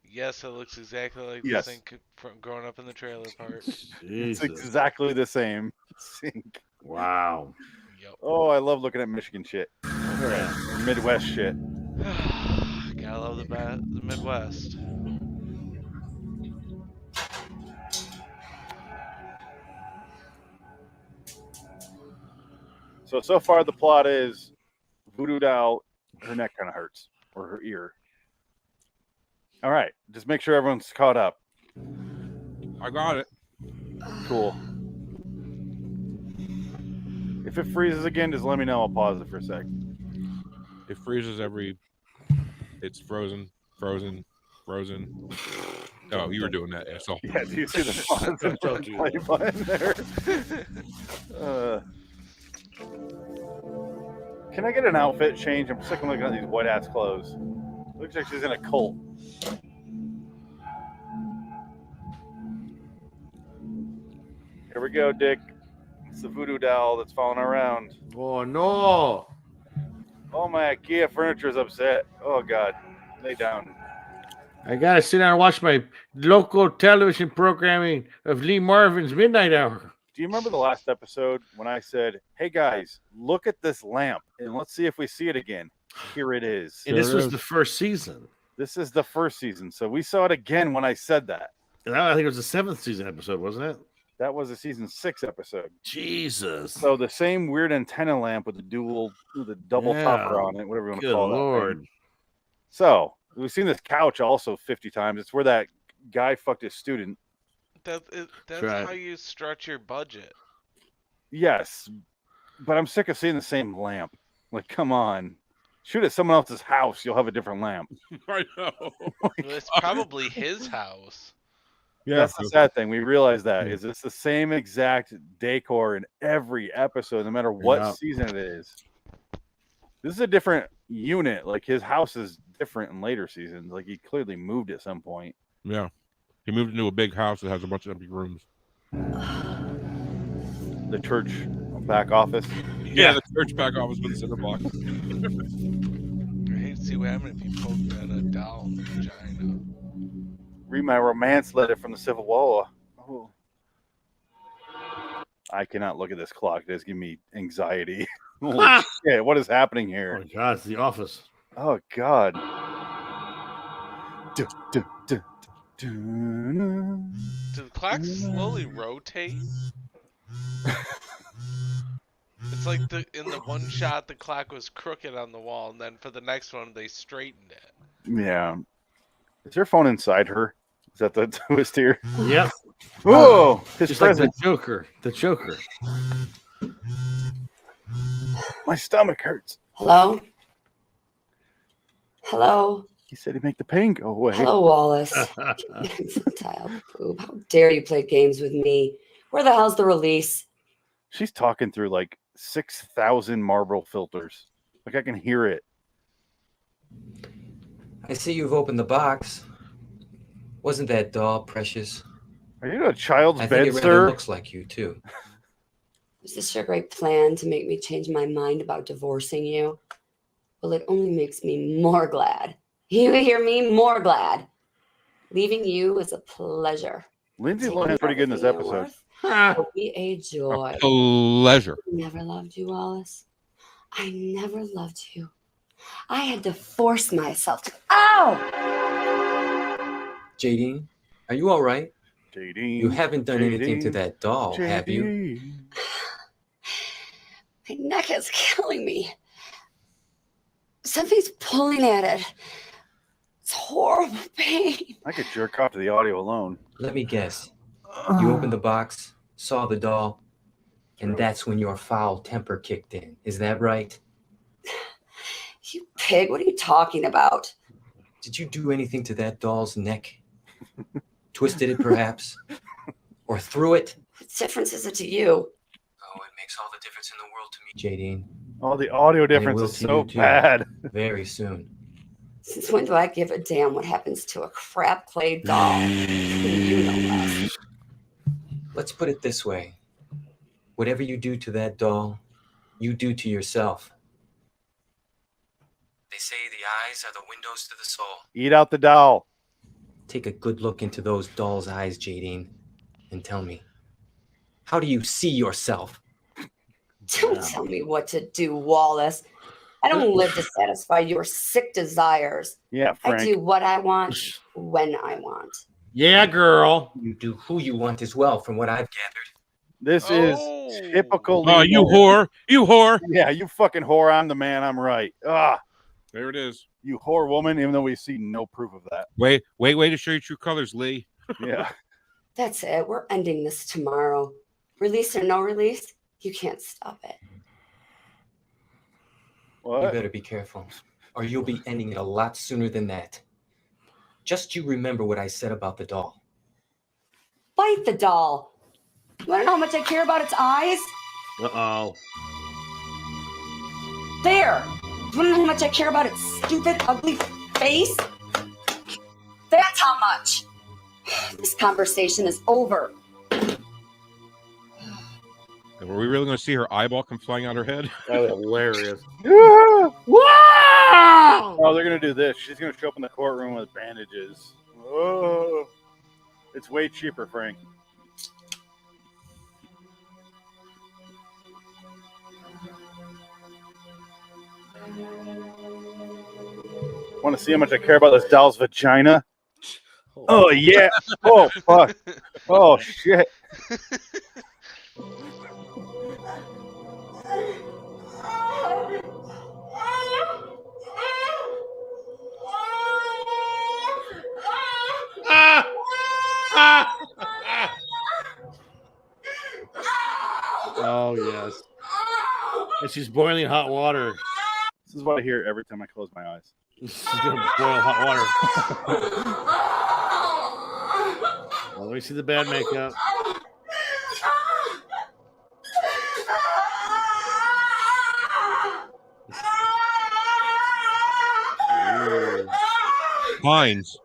Yes, it looks exactly like Yes. the sink from growing up in the trailer park. It's exactly the same sink. Wow. Yep. Oh, I love looking at Michigan shit. Or Midwest shit. Gotta love the Midwest. So far the plot is Voodoo Doll, her neck kind of hurts, or her ear. All right, just make sure everyone's caught up. I got it. Cool. If it freezes again, just let me know. I'll pause it for a sec. It freezes it's frozen. Oh, you were doing that, asshole. Yeah, do you see the pause and play button there? Can I get an outfit change? I'm sick of looking at these white ass clothes. Looks like she's in a cult. Here we go, Dick. It's the voodoo doll that's falling around. Oh, no. Oh, my IKEA furniture is upset. Oh, God. Lay down. I gotta sit down and watch my local television programming of Lee Marvin's Midnight Hour. Do you remember the last episode when I said, hey, guys, look at this lamp and let's see if we see it again? Here it is. And this was the first season. This is the first season. So we saw it again when I said that. And I think it was the 7th season episode, wasn't it? That was a season 6 episode. Jesus. So the same weird antenna lamp with the double topper on it, whatever you want to Good call Lord. that thing. So we've seen this couch also 50 times. It's where that guy fucked his student. That's right. how you stretch your budget. Yes, but I'm sick of seeing the same lamp. Like, come on. Shoot at someone else's house, you'll have a different lamp. I know. Well, it's probably his house. Yeah, That's the sad thing. We realize that is it's the same exact decor in every episode, no matter what Yeah. season it is. This is a different unit. Like, his house is different in later seasons. Like, he clearly moved at some point. Yeah. He moved into a big house that has a bunch of empty rooms. The church back office. Yeah, the church back office with the cinder block. I hate to see what happened if you poked at a doll in the vagina. Read my romance letter from the Civil War. Oh. I cannot look at this clock. It's giving me anxiety. Holy shit, what is happening Oh here? my God, it's The Office. Oh, God. Do the clocks slowly rotate? It's like in the one shot the clock was crooked on the wall, and then for the next one they straightened it. Yeah. Is her phone inside her? Is that the twist here? Yep. Oh, his Just like present. the Joker. The Joker. My stomach hurts. Hello? Hello? He said he'd make the pain go away. Hello, Wallace. Infantile boob. How dare you play games with me? Where the hell's the release? She's talking through like 6,000 marble filters. Like, I can hear it. I see you've opened the box. Wasn't that doll precious? Are you in a child's I bed, think it sir? rather looks like you, too. Is this your great plan to make me change my mind about divorcing you? Well, it only makes me more glad. You hear me? More glad. Leaving you is a pleasure. Lindsay Taking Lohan's pretty good in this everything you're episode. worth will be a joy. Pleasure. I never loved you, Wallace. I never loved you. I had to force myself to. Ow! Jadine, are you all right? Jadine. You haven't done anything to that doll, have you? Jadine. My neck is killing me. Something's pulling at it. It's horrible pain. I could jerk off to the audio alone. Let me guess. You opened the box, saw the doll, and that's when your foul temper kicked in. Is that right? You pig, what are you talking about? Did you do anything to that doll's neck? Twisted it, perhaps? Or threw it? What difference is it to you? Oh, it makes all the difference in the world to me, Jadine. Oh, the audio And it difference will is to so you, too. bad. Very soon. Since when do I give a damn what happens to a crap clay doll? You know less. Let's put it this way. Whatever you do to that doll, you do to yourself. They say the eyes are the windows to the soul. Eat out the doll. Take a good look into those doll's eyes, Jadine, and tell me, how do you see yourself? Don't tell me what to do, Wallace. I don't live to satisfy your sick desires. Yeah, Frank. I do what I want when I want. Yeah, girl. You do who you want as well, from what I've gathered. This is typical. Oh, you whore. You whore. Yeah, you fucking whore. I'm the man. I'm right. Ah, there it is. You whore woman, even though we see no proof of that. Wait to show your true colors, Lee. Yeah. That's it. We're ending this tomorrow. Release or no release, you can't stop it. What? You better be careful, or you'll be ending it a lot sooner than that. Just you remember what I said about the doll. Bite the doll. You want to know how much I care about its eyes? Uh-oh. There. You want to know how much I care about its stupid, ugly face? That's how much. This conversation is over. Were we really going to see her eyeball come flying out her head? That was hilarious. Wow! Oh, they're going to do this. She's going to show up in the courtroom with bandages. Oh, it's way cheaper, Frank. Want to see how much I care about this doll's vagina? Oh, yeah. Oh, fuck. Oh, shit. Oh yes. And she's boiling hot water. This is what I hear every time I close my eyes. She's gonna boil hot water. Well, let me see the bad makeup. Hines.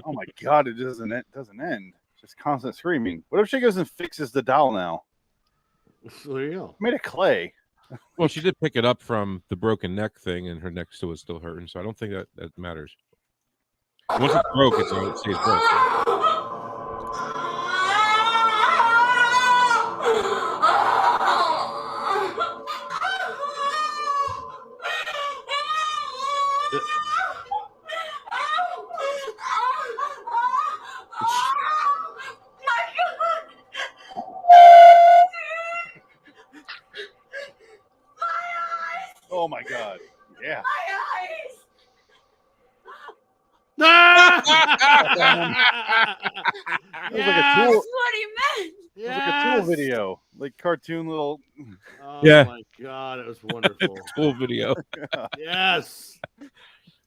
Oh my god, it doesn't end. Just constant screaming. What if she goes and fixes the doll now? So there you go. Made of clay. Well, she did pick it up from the broken neck thing, and her neck still was still hurting. So I don't think that matters. Once it's broke, it stays broke. Oh my god. Yeah. That's It was like a tool. what he meant. It was like a tool video. Like cartoon little. Oh Yeah. my god, it was wonderful. Cool video. Yes.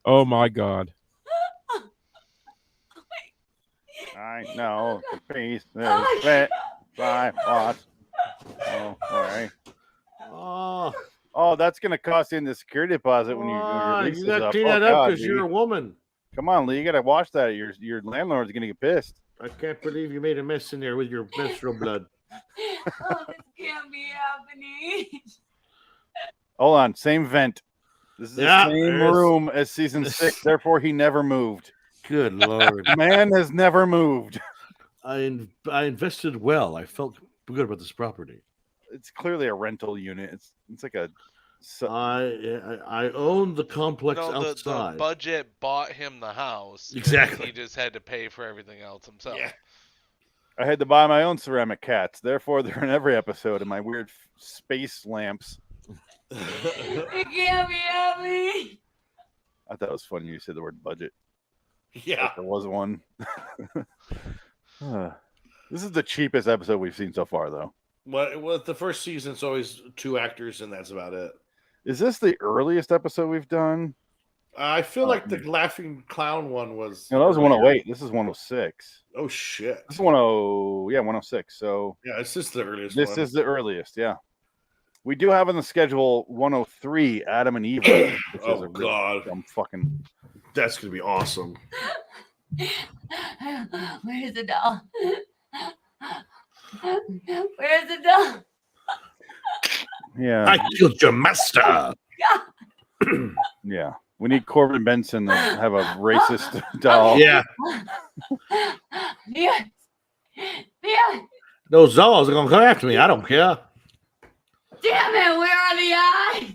Oh my god. I know the piece is fit by what. Oh, all right. Oh, that's gonna cost you in the security deposit when your lease you is got to up. clean Oh, that up God, because you're a Lee. woman. Come on, Lee. You gotta watch that. Your landlord's gonna get pissed. I can't believe you made a mess in there with your menstrual blood. Oh, this can't be happening. Hold on, same vent. This is Yeah, the same there's- room as season 6. Therefore, he never moved. Good lord. Man has never moved. I invested well. I felt good about this property. It's clearly a rental unit. It's like a. I own the complex No, outside. the budget bought him the house. and Exactly. He just had to pay for everything else himself. Yeah. I had to buy my own ceramic cats. Therefore, they're in every episode of my weird space lamps. It can't be happening. I thought it was funny you said the word budget. Yeah. Like there was one. This is the cheapest episode we've seen so far, though. Well, the first season, it's always 2 actors, and that's about it. Is this the earliest episode we've done? I feel like the Laughing Clown one was. No, that was earlier. 108. This is 106. Oh, shit. This is 106. So Yeah, it's just the earliest this one. is the earliest. Yeah. We do have on the schedule 103, Adam and Eve. Which is Oh, a God. I'm fucking. That's going to be awesome. Where's the doll? Where's the doll? Yeah. I killed your master. Yeah. We need Corbin Benson to have a racist doll. Yeah. Yeah. Yeah. Those dolls are going to come after me. I don't care. Damn it, where are the eyes?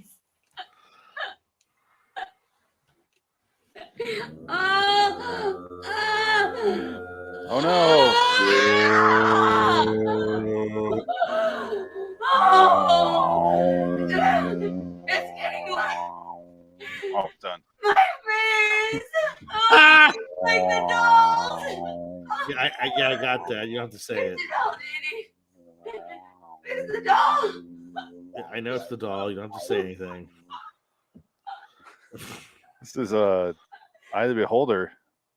Oh no. It's getting light. Oh, done. My face. Like the dolls. Yeah, I got that. You don't have to say it. It's the doll. Yeah, I know it's the doll. You don't have to say anything. This is Eye of the Beholder.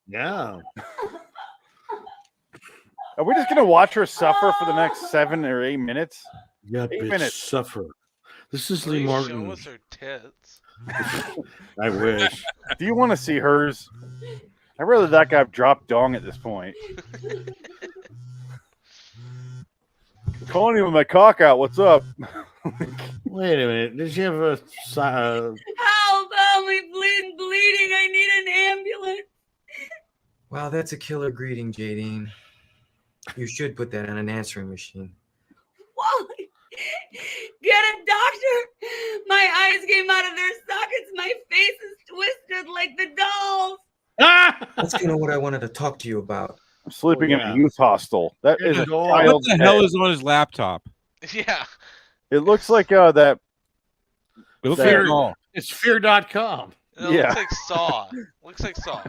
Yeah. Are we just gonna watch her suffer for the next 7 or 8 minutes? Yeah, 8 bitch, minutes. suffer. This is Please Lee Martin. show us her tits. I wish. Do you want to see hers? I'd rather that guy drop dong at this point. Calling him with my cock out. What's up? Wait a minute. Did you have a Help! Help me! Bleeding! I need an ambulance. Wow, that's a killer greeting, Jadine. You should put that on an answering machine. Whoa! Get a doctor! My eyes came out of their sockets. My face is twisted like the dolls. That's kind of what I wanted to talk to you about. I'm sleeping in a youth hostel. That is a What child's the hell head. is on his laptop? Yeah. It looks like that. It looks that- like a doll. It's fear.com. It Yeah. looks like Saw. Looks like Saw.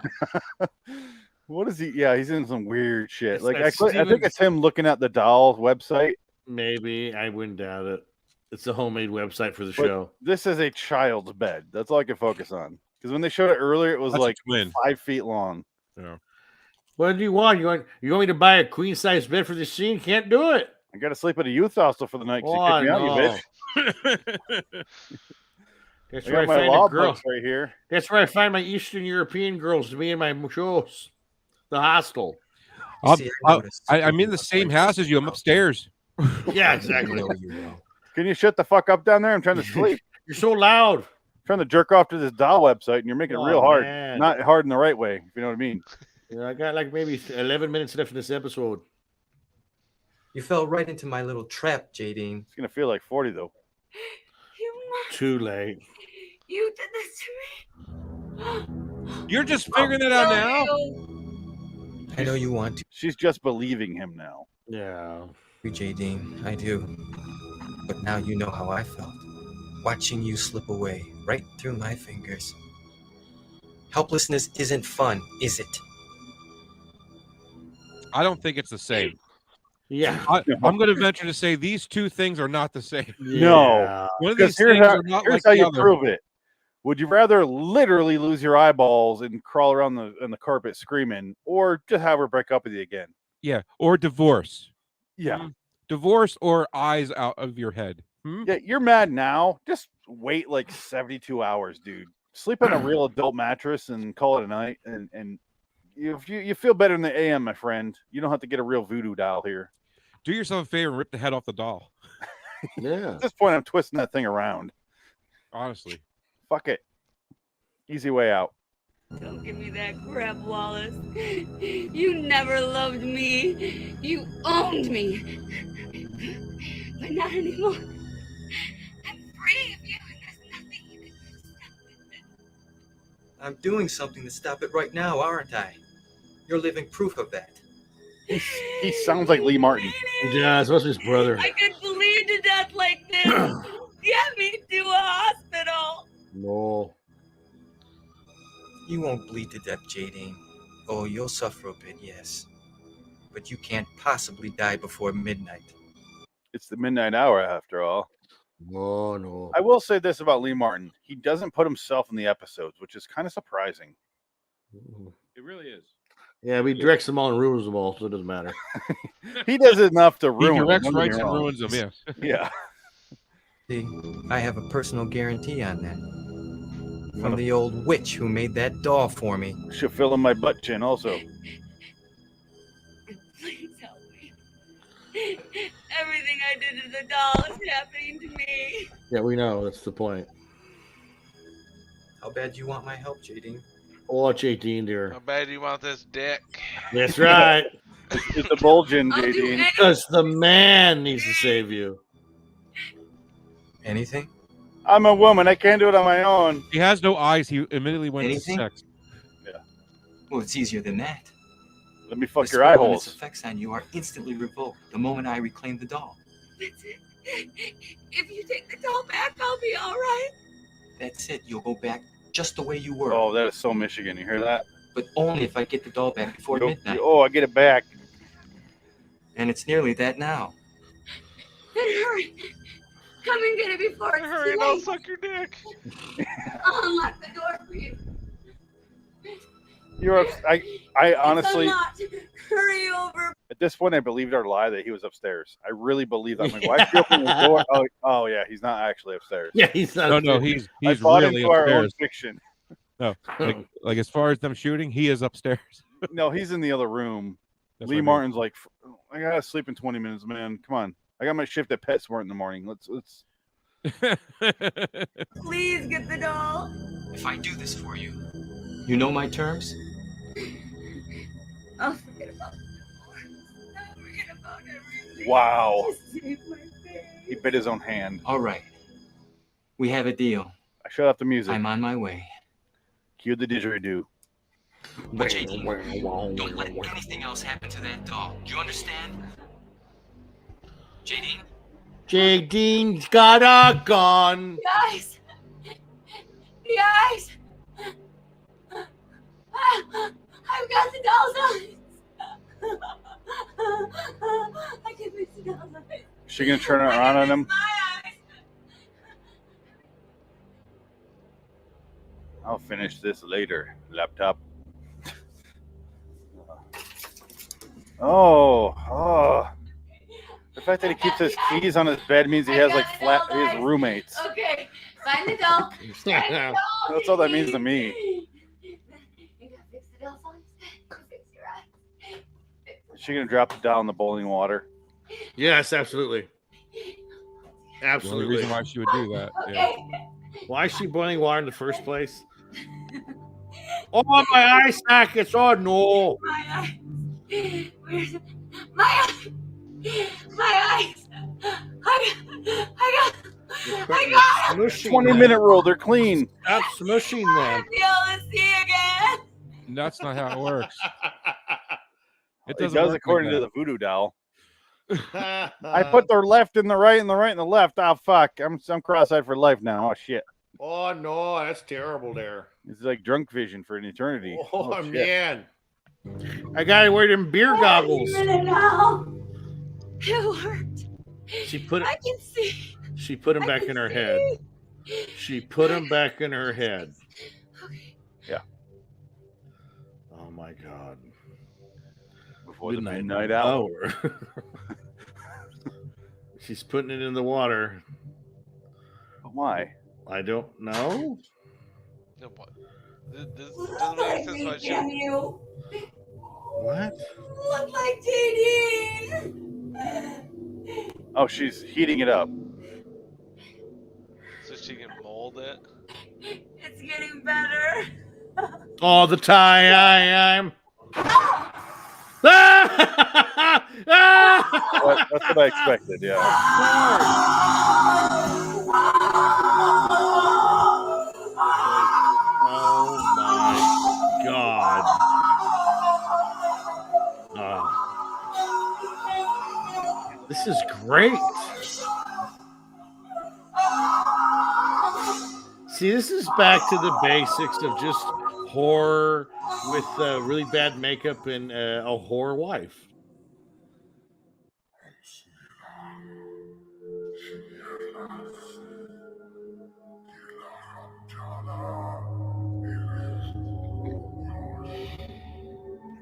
What is he? Yeah, he's in some weird shit. It's Like that I think Steven- it's him looking at the doll website. Maybe. I wouldn't doubt it. It's a homemade website for the But show. this is a child's bed. That's all I can focus on. Because when they showed it earlier, it was That's a like twin. 5 feet long. Yeah. What do you want? You want me to buy a queen size bed for this scene? Can't do it. I got to sleep at a youth hostel for the night. 'Cause you Oh, kicked me out, you no. bitch. That's I where I got my find law a girl. books right here. That's where I find my Eastern European girls to be in my shows. The hostel. I'm in the same house as you. I'm upstairs. Yeah, exactly. Can you shut the fuck up down there? I'm trying to sleep. You're so loud. I'm trying to jerk off to this doll website, and you're making it real hard. Man. Not hard in the right way, if you know what I mean. Yeah, I got like maybe 11 minutes left in this episode. You fell right into my little trap, Jadine. It's gonna feel like 40 though. Too late. You did this to me. You're just figuring it out now. I know you want to. She's just believing him now. Yeah. Jadine, I do. But now you know how I felt. Watching you slip away right through my fingers. Helplessness isn't fun, is it? I don't think it's the same. Yeah. I'm going to venture to say these two things are not the same. No. One of Because these things are not here's like how the you other. prove it. Would you rather literally lose your eyeballs and crawl around the carpet screaming, or just have her break up with you again? Yeah, or divorce. Yeah. Divorce or eyes out of your head. Yeah, you're mad now. Just wait like 72 hours, dude. Sleep on a real adult mattress and call it a night. And if you feel better in the AM, my friend, you don't have to get a real voodoo doll here. Do yourself a favor and rip the head off the doll. Yeah. At this point, I'm twisting that thing around. Honestly. Fuck it. Easy way out. Don't give me that crap, Wallace. You never loved me. You owned me. But not anymore. I'm free of you, and there's nothing you can do to stop it. I'm doing something to stop it right now, aren't I? You're living proof of that. He sounds like Lee Martin. Yeah, it's supposed to be his brother. I could bleed to death like this. Get me to a hospital. No. You won't bleed to death, Jadine. Oh, you'll suffer a bit, yes. But you can't possibly die before midnight. It's the midnight hour, after all. No. I will say this about Lee Martin. He doesn't put himself in the episodes, which is kind of surprising. It really is. Yeah, we directs them all and ruins them all, so it doesn't matter. He does enough to ruin He directs, them, don't get writes, me and wrong. ruins them, yes. Yeah. See, I have a personal guarantee on that. From the old witch who made that doll for me. She'll fill in my butt chin also. Please help me. Everything I did to the doll is happening to me. Yeah, we know. That's the point. How bad do you want my help, Jadine? Oh, Jadine, dear. How bad do you want this dick? That's right. It's a bulging, I'll do Jadine. anything. Because the man needs to save you. Anything? I'm a woman. I can't do it on my own. He has no eyes. He immediately went Anything? to sex. Well, it's easier than that. Let me fuck The your eye spell and its holes. effects on you are instantly revoked the moment I reclaim the doll. That's it. If you take the doll back, I'll be all right. That's it. You'll go back just the way you were. Oh, that is so Michigan. You hear that? But only if I get the doll back before midnight. Oh, I get it back. And it's nearly that now. Then hurry. Come and get it before it's Hurry too and I'll late. suck your dick. I'll unlock the door for you. You're. I honestly, It's unlocked. Hurry over. at this point, I believed our lie that he was upstairs. I really believe that. I'm like, why is he opening the door? Oh, yeah, he's not actually upstairs. Yeah, he's not. No, he's I bought really into our own upstairs. fiction. No, like as far as them shooting, he is upstairs. No, he's in the other room. That's Lee what I mean. Martin's like, I gotta sleep in 20 minutes, man. Come on, I got my shift at PetSmart in the morning. Let's. Please get the doll. If I do this for you, you know my terms? I'll forget about the divorce. I'll forget about everything. Wow. Just save my baby. He bit his own hand. All right. We have a deal. I shut off the music. I'm on my way. Cue the didgeridoo. But Jadine, don't let anything else happen to that doll. Do you understand? Jadine? Jadine's got a gun. The eyes. The eyes. I've got the doll's eyes. I can fix the doll's eyes. Is she gonna turn it around on him? I'll finish this later, laptop. Oh. The fact that he keeps his keys on his bed means he has like his roommates. Okay, find the doll. That's all that means to me. You gotta fix the doll's eyes. Fix your eyes. Is she gonna drop it down in the boiling water? Yes, absolutely. The only Absolutely. reason why she would do that. Yeah. Why is she boiling water in the first place? Oh, my eye sockets. Oh, no. My eyes. Where's my eyes? My eyes. I got 20-minute rule. They're clean. Stop smushing them. be able to see again. That's not how it works. It doesn't does work according like to the voodoo doll. I put the left in the right and the right in the left. Oh fuck! I'm cross-eyed for life now. Oh shit! Oh, no. That's terrible there. It's like drunk vision for an eternity. Oh, shit. man. I got to wear them beer goggles. Now. It worked. She put it. I can see. She put him back in her head. She put him back in her head. Yeah. Oh my God. Before the midnight hour. She's putting it in the water. Why? I don't know. No, what? This doesn't make sense. Why she... you What? look like Jadine? Oh, she's heating it up. So she can mold it. It's getting better. All the time. That's what I expected. Yeah. Oh my God. This is great. See, this is back to the basics of just horror with really bad makeup and a horror wife.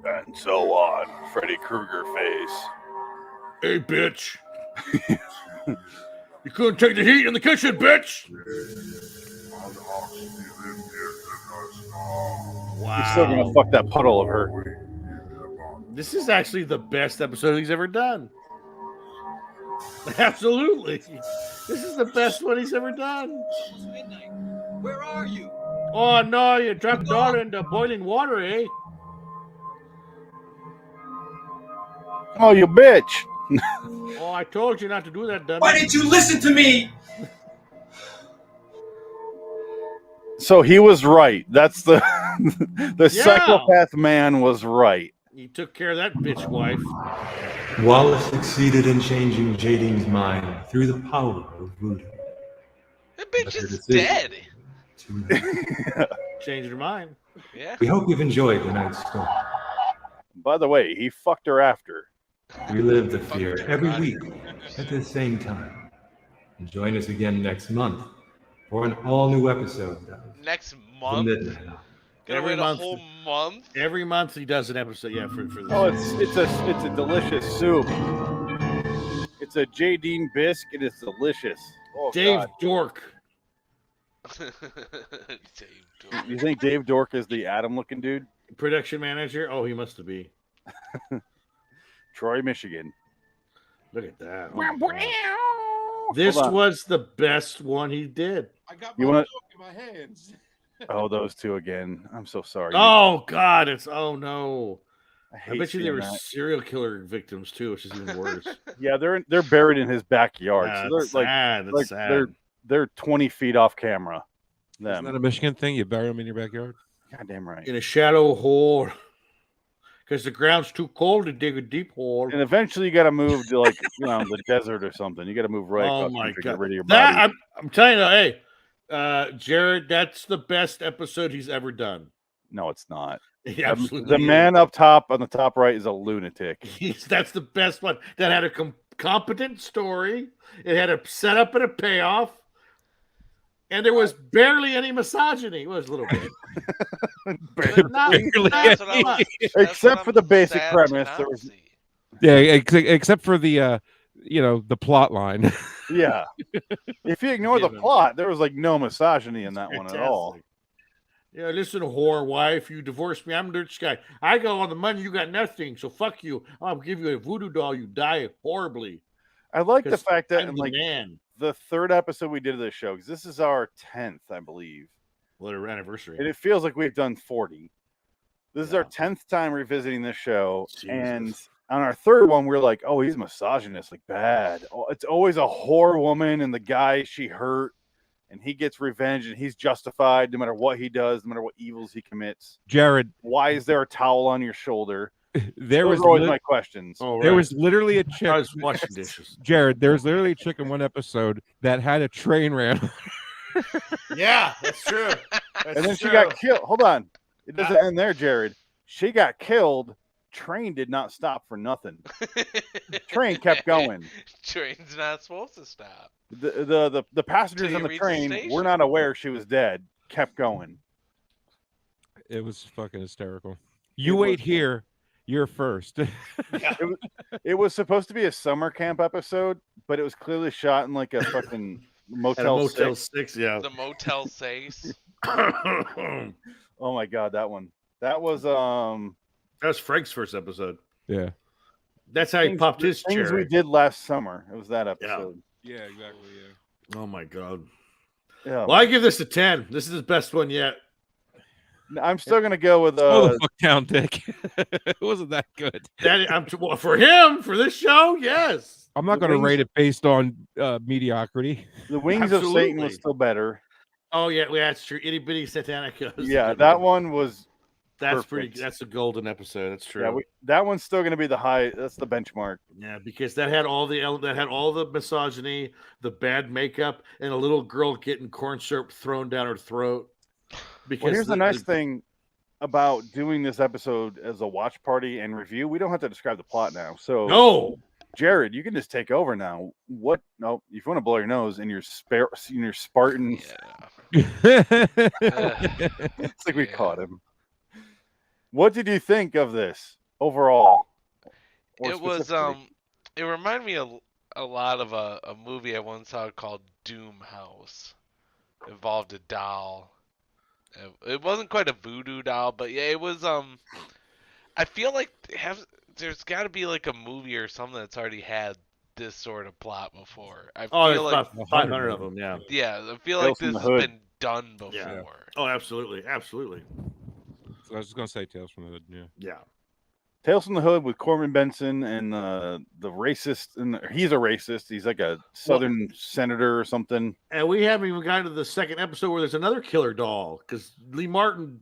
And so on. Freddy Krueger face. Hey, bitch. You couldn't take the heat in the kitchen, bitch. Wow. He's still gonna fuck that puddle of her. This is actually the best episode he's ever done. Absolutely. This is the best one he's ever done. Where are you? Oh, no, you dropped daughter into boiling water, eh? Oh, you bitch! Oh, I told you not to do that, dummy. Why didn't you listen to me? So he was right. That's the psychopath man was right. You took care of that bitch wife. Wallace succeeded in changing Jadine's mind through the power of voodoo. That bitch is dead. Changed her mind. Yeah. We hope you've enjoyed tonight's story. By the way, he fucked her after. Relive the fear every week at the same time. And join us again next month for an all-new episode of Next The month? Midnight Hour. Gonna wait a whole month? Every month he does an episode, yeah, for this. Oh, it's a delicious soup. It's a Jadine bisque and it's delicious. Oh, Dave God. Dork. You think Dave Dork is the Adam-looking dude? Production manager? Oh, he must be. Troy, Michigan. Look at that. Oh, this was the best one he did. I got You my wanna- milk in my hands. Oh, those two again. I'm so sorry. Oh, God. Oh, no. I hate bet you they seeing were that. serial killer victims, too, which is even worse. Yeah, they're buried in his backyard. Yeah, So they're that's sad. That's sad. They're 20 feet off camera. Isn't that a Michigan thing? You bury them in your backyard? Goddamn right. In a shallow hole. Because the ground's too cold to dig a deep hole. And eventually you got to move to the desert or something. You got to move right Oh, across my country to God. get rid of your body. That, I'm telling you, hey, Jared, that's the best episode he's ever done. No, it's not. He absolutely The man up top on the top right is a lunatic. That's the best one. That had a competent story. It had a setup and a payoff. And there was barely any misogyny. It was a little bit. But not much. Except for the basic premise. There was... Yeah, except for the the plot line. Yeah. If you ignore the plot, there was like no misogyny in that one at all. Yeah, listen, whore wife, you divorced me. I'm the rich guy. I got all the money, you got nothing. So fuck you. I'll give you a voodoo doll. You die horribly. I like the fact that I'm the man. The third episode we did of this show, because this is our 10th, I believe. What our anniversary. And it feels like we've done 40. This is our 10th time revisiting this show. Jesus. And on our third one, we're like, oh, he's misogynist, like bad. Oh, it's always a whore woman and the guy she hurt. And he gets revenge, and he's justified no matter what he does, no matter what evils he commits. Jared, why is there a towel on your shoulder? There Those was are always my questions. There was literally a chick. I was washing dishes. Jared, there was literally a chick in one episode that had a train ran. Yeah, that's true. And then she got killed. Hold on, it doesn't end there, Jared. She got killed. Train did not stop for nothing. Train kept going. Train's not supposed to stop. The passengers on the train were not aware she was dead. Kept going. It was fucking hysterical. You wait here. You're first. It was supposed to be a summer camp episode, but it was clearly shot in like a fucking Motel 6. Yeah, the Motel 6. Oh my god, that one. That was Frank's first episode. Yeah, that's how he popped his things cherry. we did last summer. It was that episode. Yeah, exactly. Yeah. Oh my god. Yeah. Well, I give this a 10. This is the best one yet. I'm still gonna go with Slow the fuck down, Dick. It wasn't that good. For him, for this show, yes. I'm not going to rate it based on mediocrity. The Wings of Satan was still better. Oh yeah, that's true. Itty Bitty Satanica. Yeah, that one was. That's perfect. pretty. That's a golden episode. That's true. Yeah, that one's still going to be the high. That's the benchmark. Yeah, because that had all the misogyny, the bad makeup, and a little girl getting corn syrup thrown down her throat. Because here's the nice thing about doing this episode as a watch party and review. We don't have to describe the plot now. So no, Jared, you can just take over now. What? No, if you want to blow your nose in your Spartan. It's like we caught him. What did you think of this overall? It was it reminded me a lot of a movie I once saw called Doom House. It involved a doll. It wasn't quite a voodoo doll, but yeah, it was. I feel like there's got to be like a movie or something that's already had this sort of plot before. I feel like about 500 of them. Yeah. Yeah, I feel like this has been done before. Yeah. Oh, absolutely, absolutely. I was just gonna say Tales from the Hood. Yeah. Yeah. Tales from the Hood with Corbin Benson and the racist, and he's a racist. He's like a Southern senator or something. And we haven't even gotten to the second episode where there's another killer doll because Lee Martin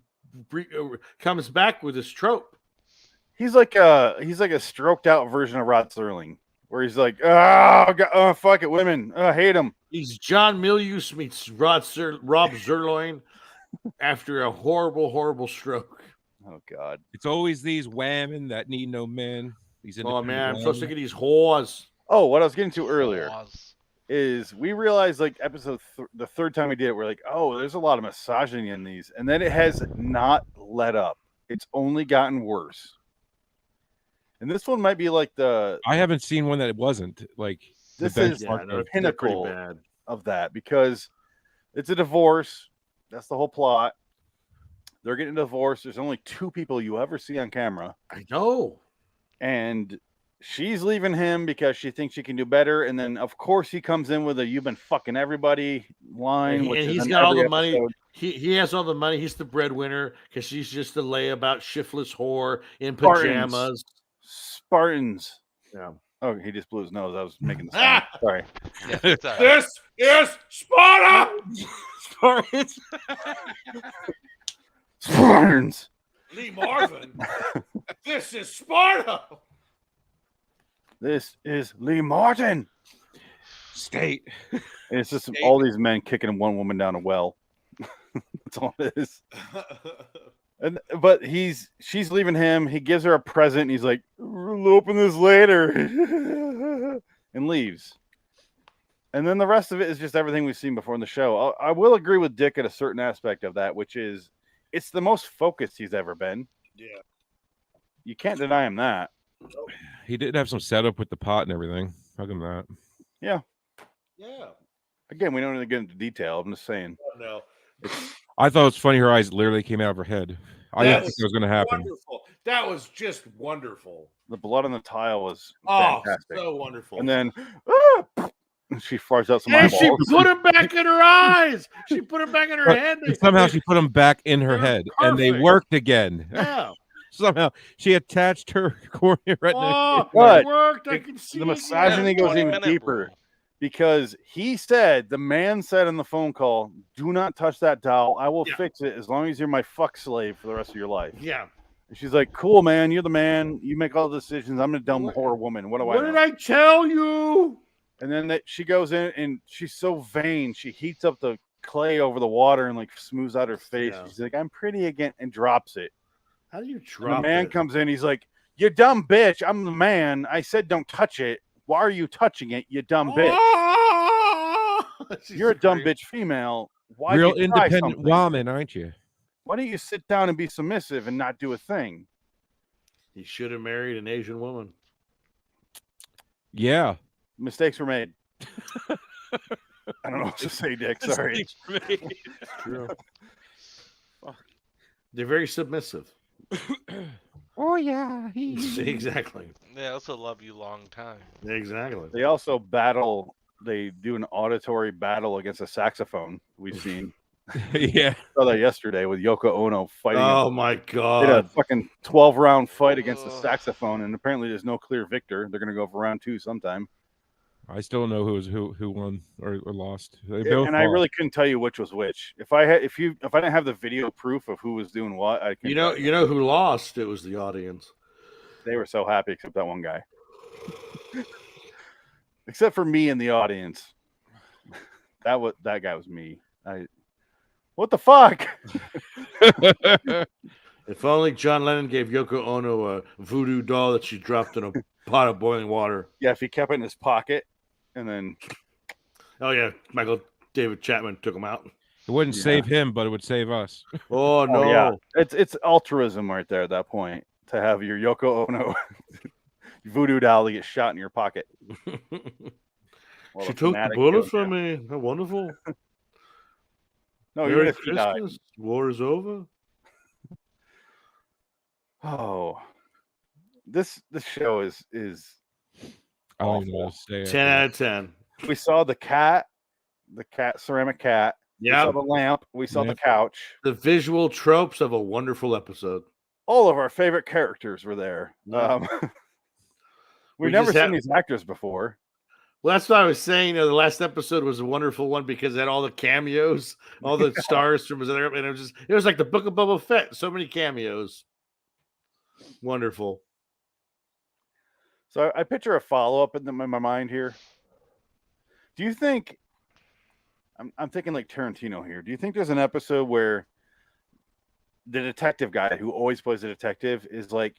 comes back with this trope. He's like a stroked out version of Rod Serling, where he's like, oh fuck it, women, I hate him. He's John Milius meets Rob Zerloin after a horrible stroke. Oh God! It's always these women that need no men. Oh man, I'm so sick of these whores. Oh, what I was getting to earlier is we realized like the third time we did it, we're like, oh, there's a lot of misogyny in these, and then it has not let up. It's only gotten worse. And this one might be like I haven't seen one that it wasn't like. This is the pinnacle of that because it's a divorce. That's the whole plot. They're getting divorced. There's only two people you ever see on camera. I know. And she's leaving him because she thinks she can do better. And then, of course, he comes in with a "you've been fucking everybody" line. And he's got all the money. He has all the money. He's the breadwinner because she's just a layabout, shiftless whore in pajamas. Spartans. Yeah. Oh, he just blew his nose. I was making the sound. Sorry. Yeah, this is Sparta! Spartans. Spartans. Lee Marvin. This is Sparta. This is Lee Martin. State. And it's just all these men kicking one woman down a well. That's all it is. But she's leaving him. He gives her a present. And he's like, "We'll open this later," and leaves. And then the rest of it is just everything we've seen before in the show. I will agree with Dick at a certain aspect of that, which is it's the most focused he's ever been. Yeah. You can't deny him that. He did have some setup with the pot and everything. How come that? Yeah. Yeah. Again, we don't really get into detail. I'm just saying. No. I thought it was funny. Her eyes literally came out of her head. I didn't think it was going to happen. Wonderful. That was just wonderful. The blood on the tile was fantastic. So wonderful. And then she farts out some and eyeballs. she put him back in her eyes. She put him back in her head. And somehow she put them back in her head, and they worked again. Yeah. Somehow she attached her cornea retina. Oh, But it worked. I can see the it. misogyny goes even 20-minute deeper rule. because the man said in the phone call, "Do not touch that doll. I will fix it as long as you're my fuck slave for the rest of your life." Yeah. And she's like, "Cool, man. You're the man. You make all the decisions. I'm a dumb whore woman. What do I know?" What did I tell you? And then she goes in and she's so vain. She heats up the clay over the water and like smooths out her face. Yeah. She's like, "I'm pretty again," and drops it. How do you And drop the man it? comes in. He's like, "You dumb bitch. I'm the man. I said don't touch it. Why are you touching it, you dumb bitch? You're a dumb bitch female. Why Real you try independent something? woman, aren't you? Why don't you sit down and be submissive and not do a thing?" He should have married an Asian woman. Yeah. Mistakes were made. I don't know what to say, Dick. Sorry. True. They're very submissive. Oh yeah. Exactly. They also love you long time. Exactly. They also battle. They do an auditory battle against a saxophone. We've seen. Yeah. Saw that yesterday with Yoko Ono fighting. Oh my They had a God. fucking 12-round fight against the saxophone, and apparently there's no clear victor. They're gonna go for round 2 sometime. I still don't know who won or lost. They Yeah, both and I lost. really couldn't tell you which was which. If I didn't have the video proof of who was doing what, I couldn't tell You know who lost? It was the audience. They were so happy except that one guy. Except for me in the audience. That guy was me. What the fuck? If only John Lennon gave Yoko Ono a voodoo doll that she dropped in a pot of boiling water. Yeah, if he kept it in his pocket and then Oh yeah, Michael David Chapman took him out. It wouldn't save him, but it would save us. Oh no. yeah. It's altruism right there at that point to have your Yoko Ono voodoo doll to get shot in your pocket. Well, She the took the fanatic bullet goes from down. me. How wonderful. No, even Merry if he died. Christmas. War is over. Oh, this show is I don't even know awful. what to say. 10 out of 10. We saw the ceramic cat. Yeah. We saw the lamp. We saw the Yep. couch. The visual tropes of a wonderful episode. All of our favorite characters were there. Yeah. We've We never just seen have- these actors before. Well, that's what I was saying. The last episode was a wonderful one because it had all the cameos, all the stars from and it was like the Book of Boba Fett. So many cameos. Wonderful. So I picture a follow-up in my mind here. Do you think I'm thinking like Tarantino here. Do you think there's an episode where the detective guy who always plays the detective is like,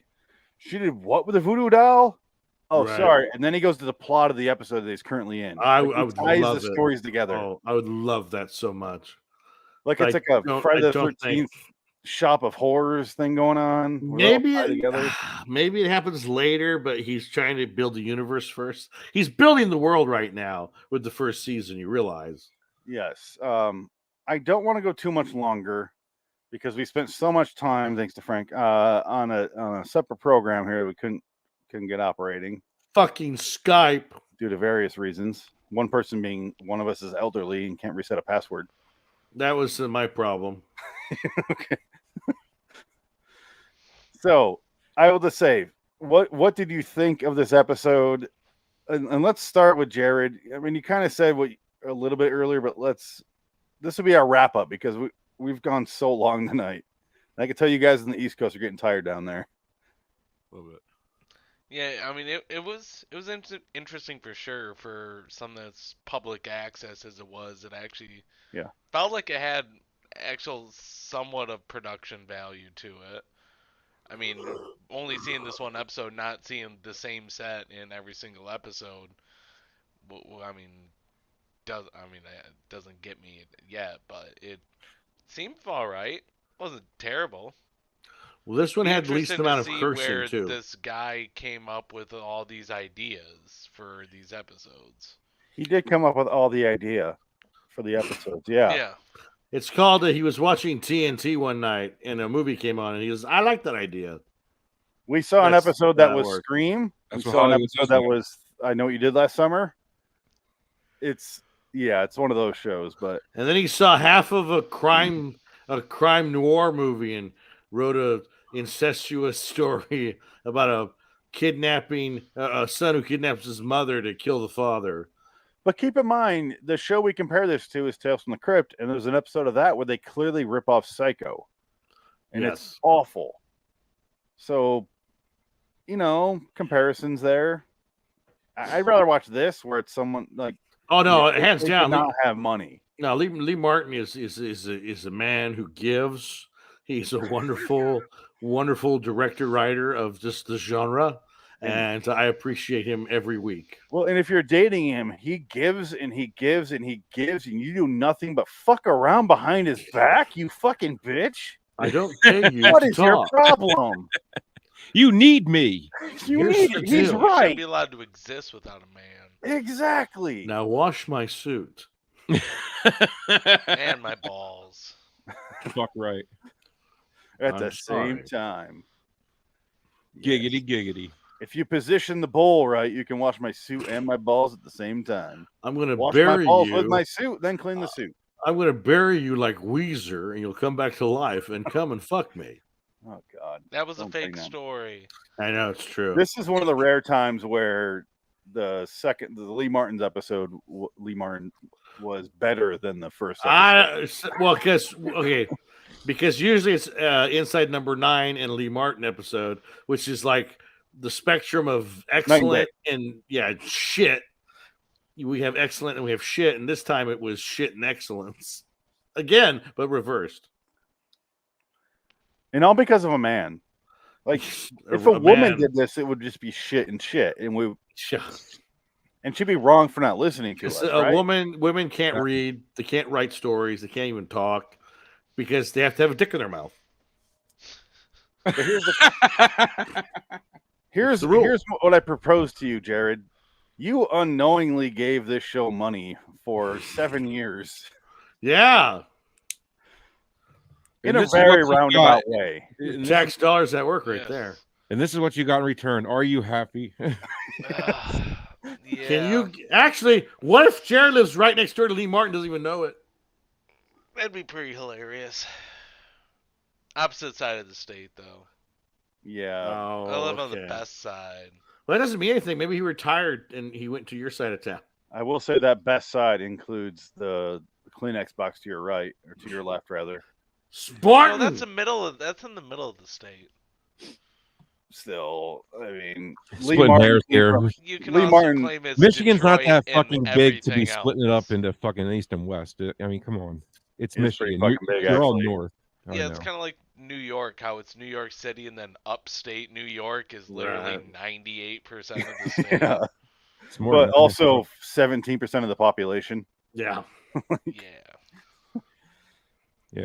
she did what with the voodoo doll? Oh, Right. sorry. And then he goes to the plot of the episode that he's currently in. I Like, he would ties love the it. stories together. Oh, I would love that so much. Like it's like a don't- Friday I the don't 13th think- shop of horrors thing going on. where they all Maybe tie together. maybe it happens later, but he's trying to build the universe first. He's building the world right now with the first season. You realize? Yes. I don't want to go too much longer because we spent so much time, thanks to Frank, on a separate program here. We couldn't get operating Fucking Skype. due to various reasons. One person being one of us is elderly and can't reset a password. That was my problem. Okay. So I will just say, what did you think of this episode? And let's start with Jared. I mean, you kind of said what a little bit earlier, but this will be our wrap up because we've gone so long tonight. And I can tell you guys in the East Coast are getting tired down there. A little bit. Yeah, I mean it was interesting for sure for something that's public access as it was. It actually Yeah. felt like it had actual somewhat of production value to it. I mean, only seeing this one episode, not seeing the same set in every single episode. I mean, it doesn't get me yet, but it seemed all right. Wasn't terrible. Well, this one Be had the least interesting amount to of see cursing where too. this guy came up with all these ideas for these episodes. He did come up with all the idea for the episodes. Yeah. Yeah. It's called he was watching TNT one night and a movie came on and he goes, I like that idea. We saw an That's episode how that it was works. Scream. That's We what saw an Hollywood episode does that now. was I Know What You Did Last Summer. It's one of those shows, but And then he saw half of a crime noir movie and wrote a incestuous story about a kidnapping a son who kidnaps his mother to kill the father. But keep in mind, the show we compare this to is Tales from the Crypt, and there's an episode of that where they clearly rip off Psycho, and Yes. it's awful. So, comparisons there. I'd rather watch this where it's someone like. Oh no, they hands did down. not have money. No, Lee Martin is a man who gives. He's a wonderful, wonderful director writer of just the genre, and I appreciate him every week. Well, and if you're dating him, he gives and he gives and he gives, and you do nothing but fuck around behind his back. You fucking bitch! I don't pay you. What to is your talk. problem? You need me. He's You right. shouldn't be allowed to exist without a man. Exactly. Now wash my suit. And my balls. Fuck right. At I'm the sorry. same time. Giggity giggity. If you position the bowl right, you can wash my suit and my balls at the same time. I'm going to Wash my bury balls you with my suit, then clean the suit. I'm going to bury you like Weezer, and you'll come back to life and come and fuck me. Oh God, That was a Don't say fake that. story. I know it's true. This is one of the rare times where the Lee Martin's episode, Lee Martin was better than the first episode. Because usually it's Inside Number 9 and Lee Martin episode, which is like the spectrum of excellent and shit. We have excellent and we have shit, and this time it was shit and excellence again, but reversed. And all because of a man. Like if a woman did this, it would just be shit and shit, and and she'd be wrong for not listening to us. Right? Women can't read, they can't write stories, they can't even talk because they have to have a dick in their mouth. But here's what I propose to you, Jared. You unknowingly gave this show money for 7 years. Yeah. In a very roundabout way. Tax dollars at work right there. And this is what you got in return. Are you happy? Can you actually? What if Jared lives right next door to Lee Martin, doesn't even know it? That'd be pretty hilarious. Opposite side of the state, though. Yeah. Oh, I live on the best side. Well, that doesn't mean anything. Maybe he retired and he went to your side of town. I will say that best side includes the Kleenex box to your right, or to your left, rather. Spartan. Well, that's in the middle of the state. Still, I mean, Splitting hairs here. You can Lee also Martin, claim it's Michigan's not Detroit that fucking and big to be everything splitting it else. up into fucking east and west. I mean, come on. It's It's pretty Michigan. fucking big, You're all actually. north. I Yeah, it's know. kind of like New York, how it's New York City, and then upstate New York is literally 98% of the state. Yeah. It's more But than- also 17% of the population. Yeah. Yeah.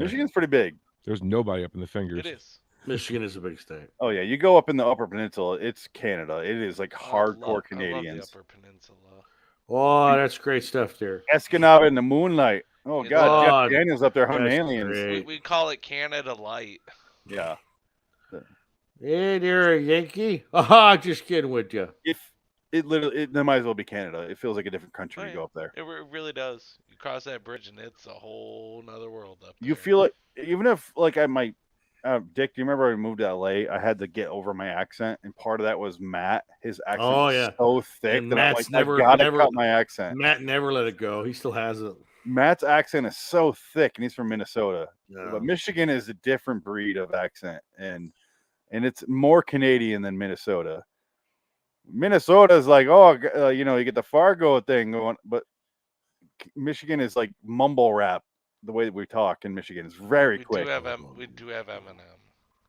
Michigan's pretty big. There's nobody up in the fingers. It is. Michigan is a big state. Oh yeah, you go up in the Upper Peninsula, it's Canada. It is like hardcore I love Canadians. the Upper Peninsula. Oh, that's great stuff there. Escanaba in the moonlight. Oh Yeah, God, Oh, Jeff Daniels up there hunting that's aliens. great. We call it Canada Light. Yeah. Hey there, Yankee. Ah, just kidding with you. If it literally, that might as well be Canada. It feels like a different country Oh, to yeah. go up there. It really does. You cross that bridge and it's a whole nother world up there. You feel it, even if like I might. Dick, do you remember when I moved to LA? I had to get over my accent, and part of that was Matt. His accent was so thick And that Matt's I'm like, I gotta cut my accent. Matt never let it go. He still has it. Matt's accent is so thick, and he's from Minnesota. Yeah. But Michigan is a different breed of accent, and it's more Canadian than Minnesota. Minnesota is like, you get the Fargo thing going, but Michigan is like mumble rap the way that we talk in Michigan is very quick. We do have Eminem.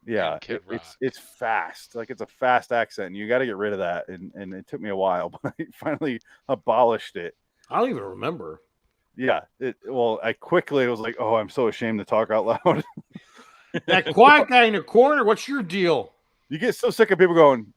Yeah, and Kid Rock. it's fast. Like it's a fast accent. You got to get rid of that, and it took me a while, but I finally abolished it. I don't even remember. Yeah, I quickly was like, oh, I'm so ashamed to talk out loud. That quiet guy in the corner, what's your deal? You get so sick of people going,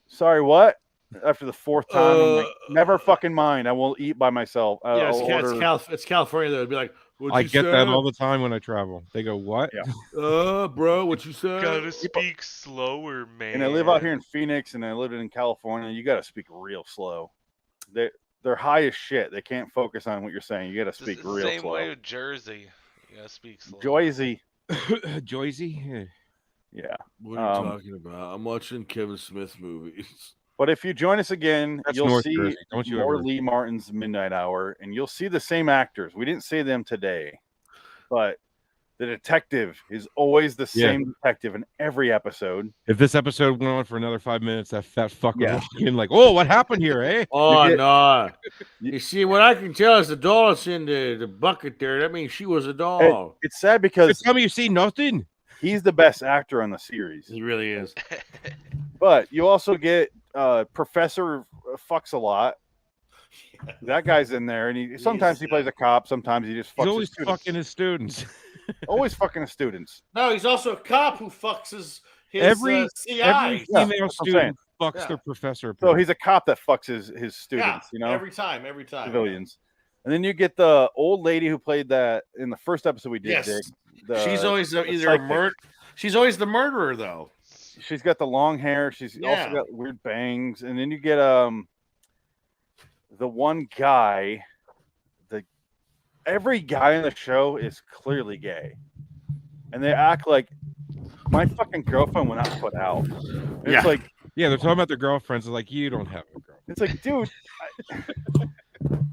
sorry, what? After the fourth time, I'm like, never fucking mind. I will eat by myself. Yeah, it's California. That would be like, I get that all the time when I travel. They go, what? Yeah. Bro, what you said? Gotta speak slower, man. And I live out here in Phoenix, and I lived in California. You got to speak real slow. They're high as shit. They can't focus on what you're saying. You got to speak real slow. Same way with Jersey. You gotta speak slow. Joyzy. Joyzy? Yeah. What are you talking about? I'm watching Kevin Smith movies. But if you join us again, That's you'll North see Jersey. Don't you more ever- Lee Martin's Midnight Hour, and you'll see the same actors. We didn't say them today, but the detective is always the same detective in every episode. If this episode went on for another 5 minutes, that fat fuck was walking like, oh, what happened here, eh? Oh, no. You see, what I can tell is the doll that's in the bucket there. That means she was a doll. It's sad because tell me you see nothing. He's the best actor on the series. He really is. But you also get Professor Fucks a Lot. That guy's in there, and sometimes he plays a cop. Sometimes he just fucks. He's always his fucking his students. Always fucking his students. No, he's also a cop who fucks his Every CI. female student fucks their professor. So he's a cop that fucks his students. Yeah, you know, every time. Civilians. And then you get the old lady who played that in the first episode we did. Yes. Dick, She's always either a murder. She's always the murderer, though. She's got the long hair. She's also got weird bangs. And then you get the one guy. Every guy in the show is clearly gay, and they act like my fucking girlfriend will not put out. And it's like, yeah, they're talking about their girlfriends. They're like, you don't have a girlfriend. It's like, dude.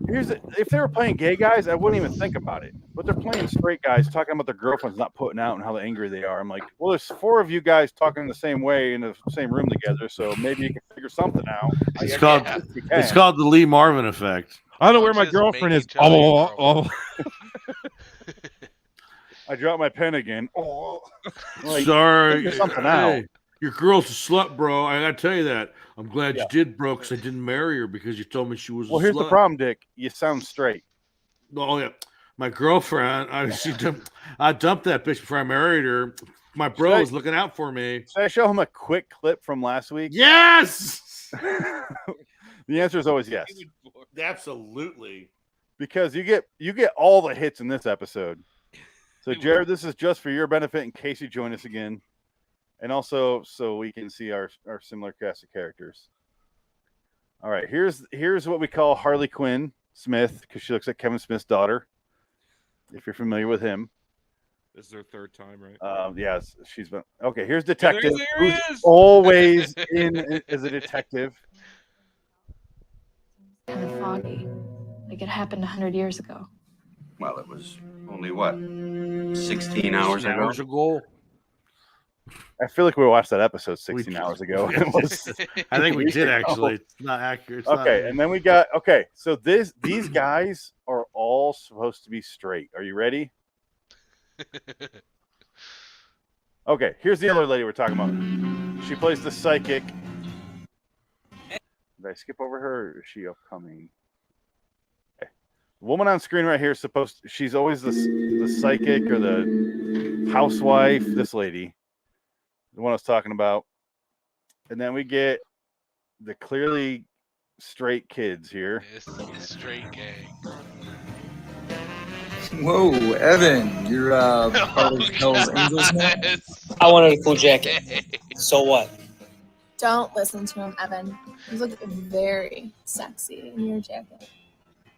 If they were playing gay guys, I wouldn't even think about it. But they're playing straight guys talking about their girlfriends not putting out and how angry they are. I'm like, well, there's 4 of you guys talking the same way in the same room together, so maybe you can figure something out. It's called the Lee Marvin Effect. I don't know where my girlfriend is. I dropped my pen again. Like, sorry. figure something out. Your girl's a slut, bro. I gotta tell you that. I'm glad you did, bro, because I didn't marry her because you told me she was. Well, a here's slut. the problem, Dick. You sound straight. Oh yeah, my girlfriend. I dumped that bitch before I married her. My bro was looking out for me. Should I show him a quick clip from last week? Yes. The answer is always yes. Absolutely. Because you get all the hits in this episode. So Jared, this is just for your benefit in case you join us again. And also so we can see our similar cast of characters. All right, here's what we call Harley Quinn Smith, because she looks like Kevin Smith's daughter. If you're familiar with him. This is her 3rd time, right? Yes, she's been okay. Here's Detective, there he who's is. always in as a detective. Kind of foggy, like it happened 100 years ago. Well, it was only what, 16 hours ago? I feel like we watched that episode 16 hours ago. I think we did actually. It's not accurate. It's Okay, not... and then we got so these guys are all supposed to be straight. Are you ready? Okay, here's the other lady we're talking about. She plays the psychic. Did I skip over her, or is she upcoming? Okay. The woman on screen right here is she's always the psychic or the housewife, this lady. The one I was talking about. And then we get the clearly straight kids here. It's the straight gang. Whoa, Evan, you're part of Hell's Angels now? I wanted a cool jacket. So what? Don't listen to him, Evan. You look very sexy in your jacket.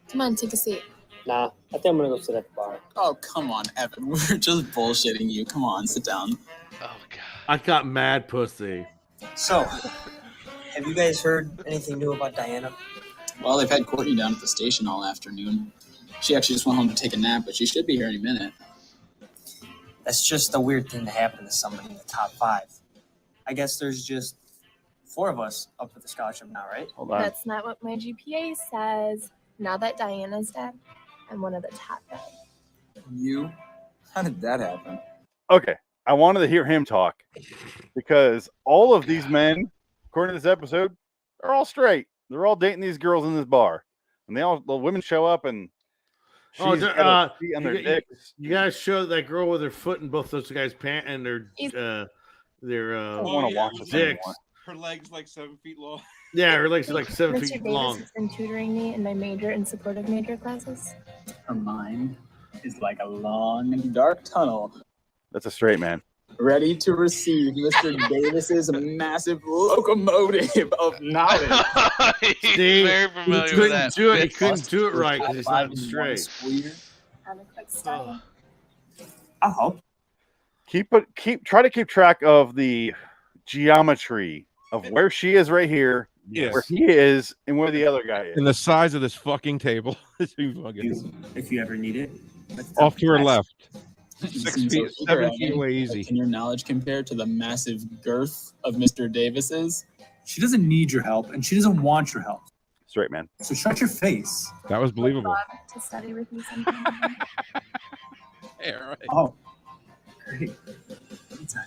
Come on, take a seat. Nah, I think I'm gonna go sit at the bar. Oh, come on, Evan. We're just bullshitting you. Come on, sit down. Oh, God. I got mad pussy. So, have you guys heard anything new about Diana? Well, they've had Courtney down at the station all afternoon. She actually just went home to take a nap, but she should be here any minute. That's just a weird thing to happen to somebody in the top 5. I guess there's just 4 of us up for the scholarship now, right? Hold on. That's not what my GPA says. Now that Diana's dead, I'm one of the top 5. You? How did that happen? Okay, I wanted to hear him talk because all of these men, according to this episode, are all straight. They're all dating these girls in this bar, and the women show up and she's got a feet on their dicks. You guys show that girl with her foot in both those guys' pants and their I don't want to watch this dicks. anymore. Her legs like 7 feet long. Yeah, her legs are like 7 Mr. feet Davis long. has been tutoring me in my major and supportive major classes. Her mind is like a long and dark tunnel, That's a straight man. ready to receive Mr. Davis's massive locomotive of knowledge. He's See, very familiar he with couldn't that. do it. He bit. couldn't do it right because he's not 5 in one straight. squeer. Have a quick study. I'll help. Try to keep track of the geometry of where she is right here, Yes. where he is, and where the other guy is. And the size of this fucking table. It's fucking- If you ever need it. Off to her left. You 6 seem so feet, eager, 7 Evan. feet away easy. Can your knowledge compare to the massive girth of Mr. Davis's? She doesn't need your help, and she doesn't want your help. Straight man. So shut your face. That was believable. To study with me sometime. Yeah, right. Oh, great. Anytime.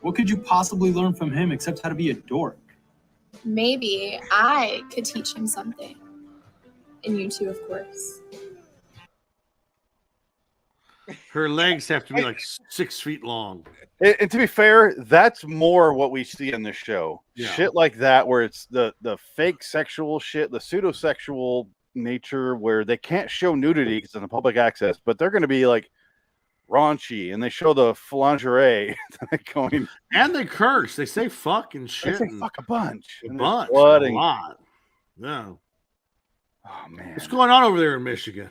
What could you possibly learn from him except how to be a dork? Maybe I could teach him something. And you too, of course. Her legs have to be like 6 feet long. And to be fair, that's more what we see in this show. Yeah. Shit like that, where it's the fake sexual shit, the pseudo-sexual nature, where they can't show nudity because it's in public access, but they're going to be like raunchy, and they show the lingerie going. And they curse. They say fuck and They shit. say and fuck a bunch. a And there's bunch. blood A and- lot. Yeah. Oh man, What's going on over there in Michigan?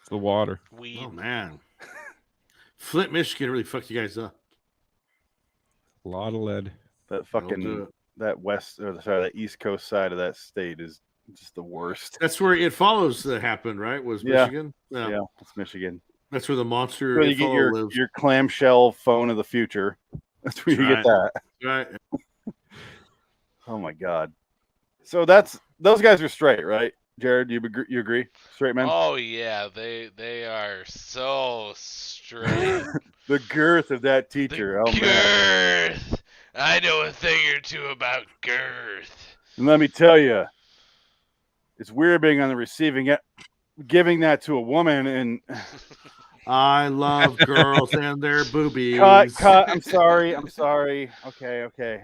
It's the water. Weed. Oh man. Flint, Michigan really fucked you guys up. A lot of lead. that That'll do fucking it. that west or sorry, that east coast side of that state is just the worst. That's where It Follows that happened, right? Was Yeah. Michigan? Yeah, it's Michigan. That's where the monster Where you It get Follow lives. your clamshell phone of the future. That's where you get that. Right. Oh my god. So those guys are straight, right? Jared, you agree? Straight men? Oh yeah, they are so straight. The girth of that teacher. Oh man. Girth. I know a thing or two about girth. And let me tell you, it's weird being on the receiving end, giving that to a woman and I love girls and their boobies. cut. I'm sorry. Okay.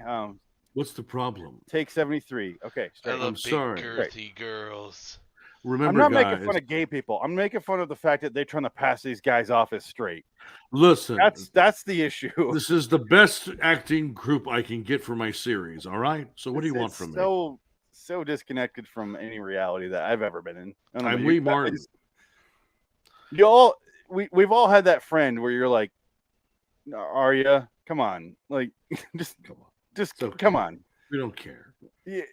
What's the problem? Take 73. Okay, I straight. love I'm big sorry. girthy girls. Remember, I'm not guys, making fun of gay people. I'm making fun of the fact that they're trying to pass these guys off as straight. listen, That's the issue. this is the best acting group I can get for my series, all right? So what do you want It's from me? so disconnected from any reality that I've ever been in. I don't know I'm about Lee you Martin. guys. We've all had that friend where you're like, are you? Come on, like just okay. come on. We don't care. Yeah,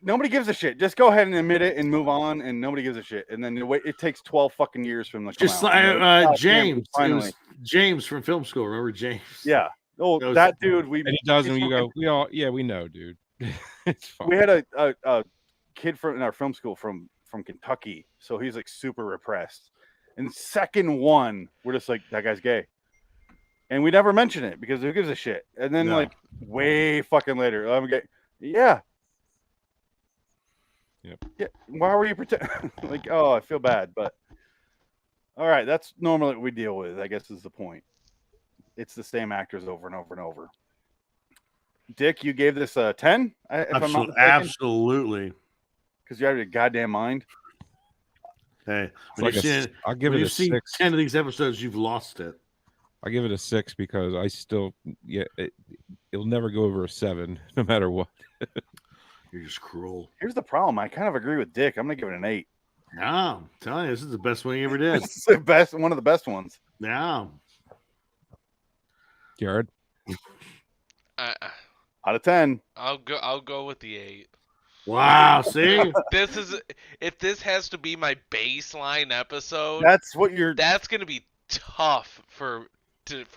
nobody gives a shit. Just go ahead and admit it and move on, and nobody gives a shit. And then it takes 12 fucking years for them to come Just out. like And they're like, "God damn, James. It finally." was James from film school. Remember James? Yeah. Oh, That was- that dude. And he does, and you go, we know, dude. It's fine. We had a kid from in our film school from Kentucky, so he's like super repressed. And second one, we're just like, that guy's gay. And we never mention it because who gives a shit? And then No. like way fucking later, I'm gay. Yeah. Yep. Yeah. Why were you pretend like, oh, I feel bad, but all right, that's normally what we deal with, I guess is the point. It's the same actors over and over and over. Dick, you gave this a 10? If I'm not mistaken? Absolutely. Because you have your goddamn mind. Hey, Like I'll give it a 6. 10 of these episodes, you've lost it. I'll give it a 6 because I still, it'll never go over a 7, no matter what. You're just cruel. Here's the problem. I kind of agree with Dick. I'm gonna give it an 8. Yeah, I'm telling you, this is the best one he ever did. It's the best, one of the best ones. Yeah. Jared, out of 10. I'll go with the 8. Wow, see? If this has to be my baseline episode, That's gonna be tough for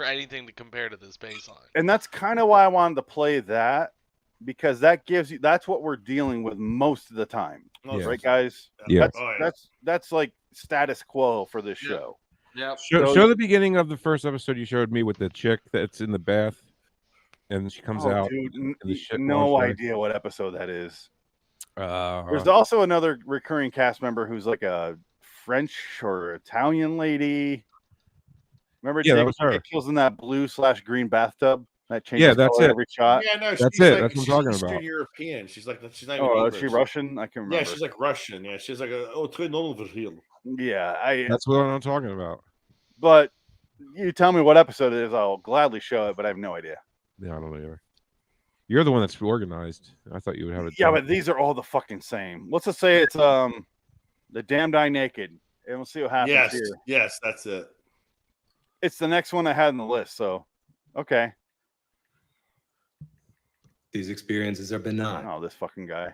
anything to compare to this baseline. And that's kind of why I wanted to play that, because that gives you, that's what we're dealing with most of the time. Yeah. Right, guys? Yeah. That's like status quo for this show. Yeah. Show the beginning of the first episode you showed me with the chick that's in the bath, and she comes out. Dude, in the shit no wash rag. idea what episode that is. Uh, There's also another recurring cast member who's like a French or Italian lady. Remember, Yeah, that Jake, was she her. gets kills in that blue/green bathtub that changes Yeah, that's color it. every shot. Yeah, no, That's she's it. like, That's what I'm she's talking Eastern about. European. She's like, she's not Oh, even is she English. Russian? I can remember. Yeah, she's like Russian. Yeah, she's like très noble Yeah, That's what I'm talking about. But you tell me what episode it is, I'll gladly show it. But I have no idea. Yeah, I don't know either. You're the one that's organized. I thought you would have it. Yeah, done. but these are all the fucking same. Let's just say it's The Damned Eye Naked, and we'll see what happens Yes, here. yes, that's it. It's the next one I had on the list. So, okay. These experiences are benign. Oh, this fucking guy.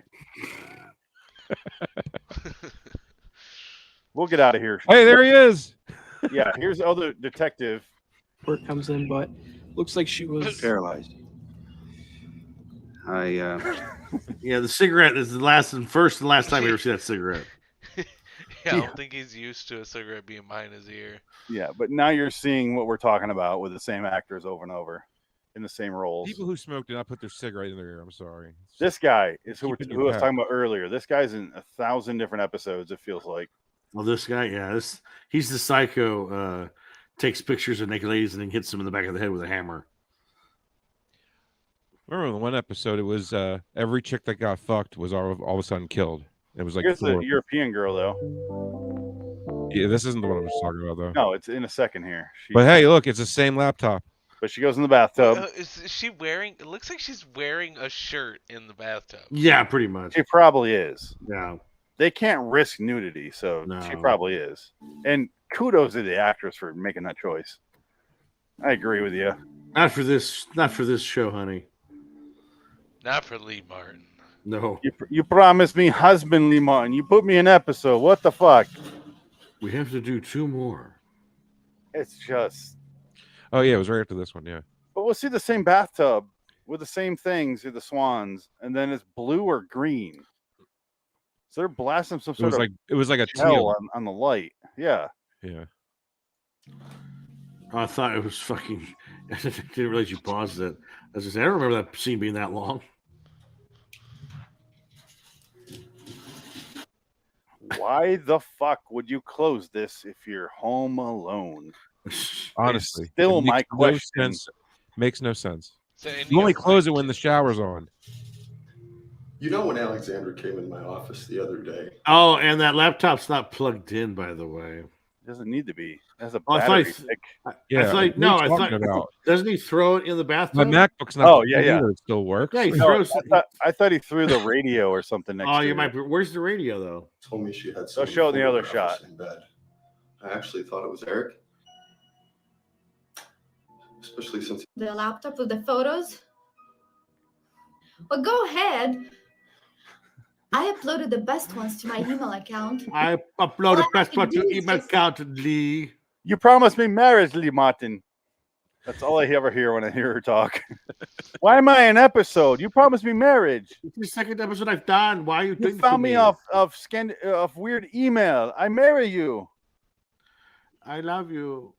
We'll get out of here. Hey, there he is. Yeah, here's the other detective. Work comes in, but looks like she was paralyzed. Yeah, the cigarette is the last and last time we ever see that cigarette. Yeah, I don't think he's used to a cigarette being behind his ear. Yeah, but now you're seeing what we're talking about with the same actors over and over in the same roles. People who smoke do not put their cigarette in their ear. I'm sorry. This guy is who Keep it in I your was pack. talking about earlier. This guy's in 1,000 different episodes, it feels like. Well, this guy, yeah, he's the psycho. Takes pictures of naked ladies and then hits them in the back of the head with a hammer. Remember in one episode, it was every chick that got fucked was all of a sudden killed. It was like Here's the 4. European girl, though. Yeah, this isn't the one I was talking about though. No, it's in a second here. But hey, look, it's the same laptop. But she goes in the bathtub. Is she wearing? It looks like she's wearing a shirt in the bathtub. Yeah, pretty much. She probably is. Yeah. They can't risk nudity, so she No. probably is. And kudos to the actress for making that choice. I agree with you. Not for this show, honey. Not for Lee Martin. No. You promised me husband, Lee Martin. You put me in episode. What the fuck? We have to do 2 more. It's just. Oh yeah, it was right after this one. Yeah. But we'll see the same bathtub with the same things with the swans, and then it's blue or green. So they're blasting some sort of it was like a gel teal. on the light. Yeah. Yeah. I thought it was fucking. I didn't realize you paused it. I was just saying, I don't remember that scene being that long. Why the fuck would you close this if you're home alone? Honestly, It's still it my makes no question. sense. Makes no sense. So, and You only close it when the shower's on. You know when Alexandra came in my office the other day? Oh, and that laptop's not plugged in, by the way. It doesn't need to be. It has a Oh, I thought battery. he- stick. Yeah, I thought, what are you no, I talking thought. about? Doesn't he throw it in the bathtub? My MacBook's not. Oh, plugged yeah, in yeah. either. It still works. Yeah, he No, throws. I thought he threw the radio or something next Oh, to you it. might. Where's the radio though? Told me she had. They'll some show it in the other photographs shot. In bed. I actually thought it was Eric, especially since The laptop with the photos? Well, go ahead. I uploaded the best ones to my email account. I uploaded All I best can one to do is email just- account, Lee. You promised me marriage, Lee Martin. That's all I ever hear when I hear her talk. Why am I an episode? You promised me marriage. It's the second episode I've done. Why are you You doing found to me off weird email. I marry you. I love you.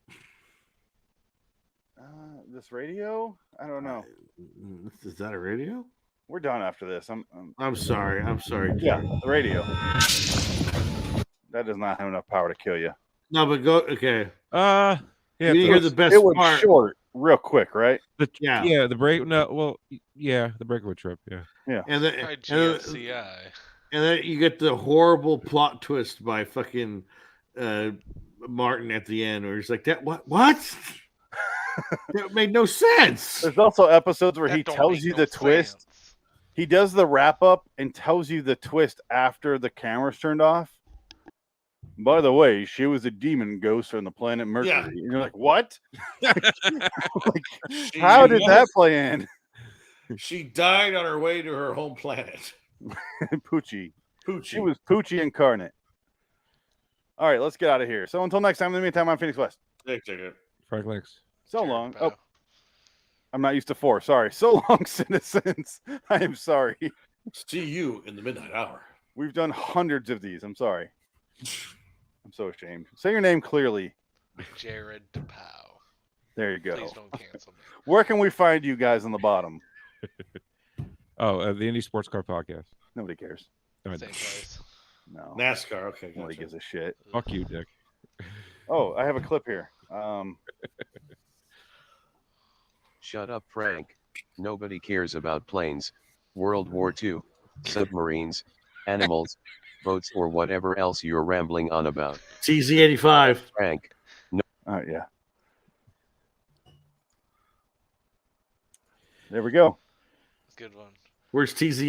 This radio? I don't know. Is that a radio? We're done after this. I'm sorry. I'm sorry. Yeah, Jared. the radio. That does not have enough power to kill you. No, but go. Okay. Yeah. You didn't hear the best It was part. short, real quick, right? Yeah. The break. No, well, yeah, the breakaway trip. Yeah. Yeah. And then, By and then, GFCI. and then you get the horrible plot twist by fucking Martin at the end, where he's like, "That what? What? That made no sense." There's also episodes where That he don't tells make you no the twist. sense. He does the wrap up and tells you the twist after the camera's turned off. By the way, she was a demon ghost on the planet Mercury. Yeah. And you're like, what? How did that play in? She died on her way to her home planet. Poochie. She was Poochie incarnate. All right, let's get out of here. So until next time, in the meantime, I'm Phoenix West. Take it. Frank Links. So long. Oh, I'm not used to 4. Sorry. So long, citizens. I am sorry. See you in the midnight hour. We've done hundreds of these. I'm sorry. I'm so ashamed. Say your name clearly. Jared DePow. There you go. Please don't cancel me. Where can we find you guys on the bottom? Oh, the Indie Sports Car Podcast. Nobody cares. No, Same place. No. NASCAR. Okay. Nobody gives a shit. Fuck you, Dick. Oh, I have a clip here. Shut up, Frank. Nobody cares about planes, World War II, submarines, animals, boats, or whatever else you're rambling on about. TZ85. Frank. No. Yeah. There we go. Good one. Where's TZ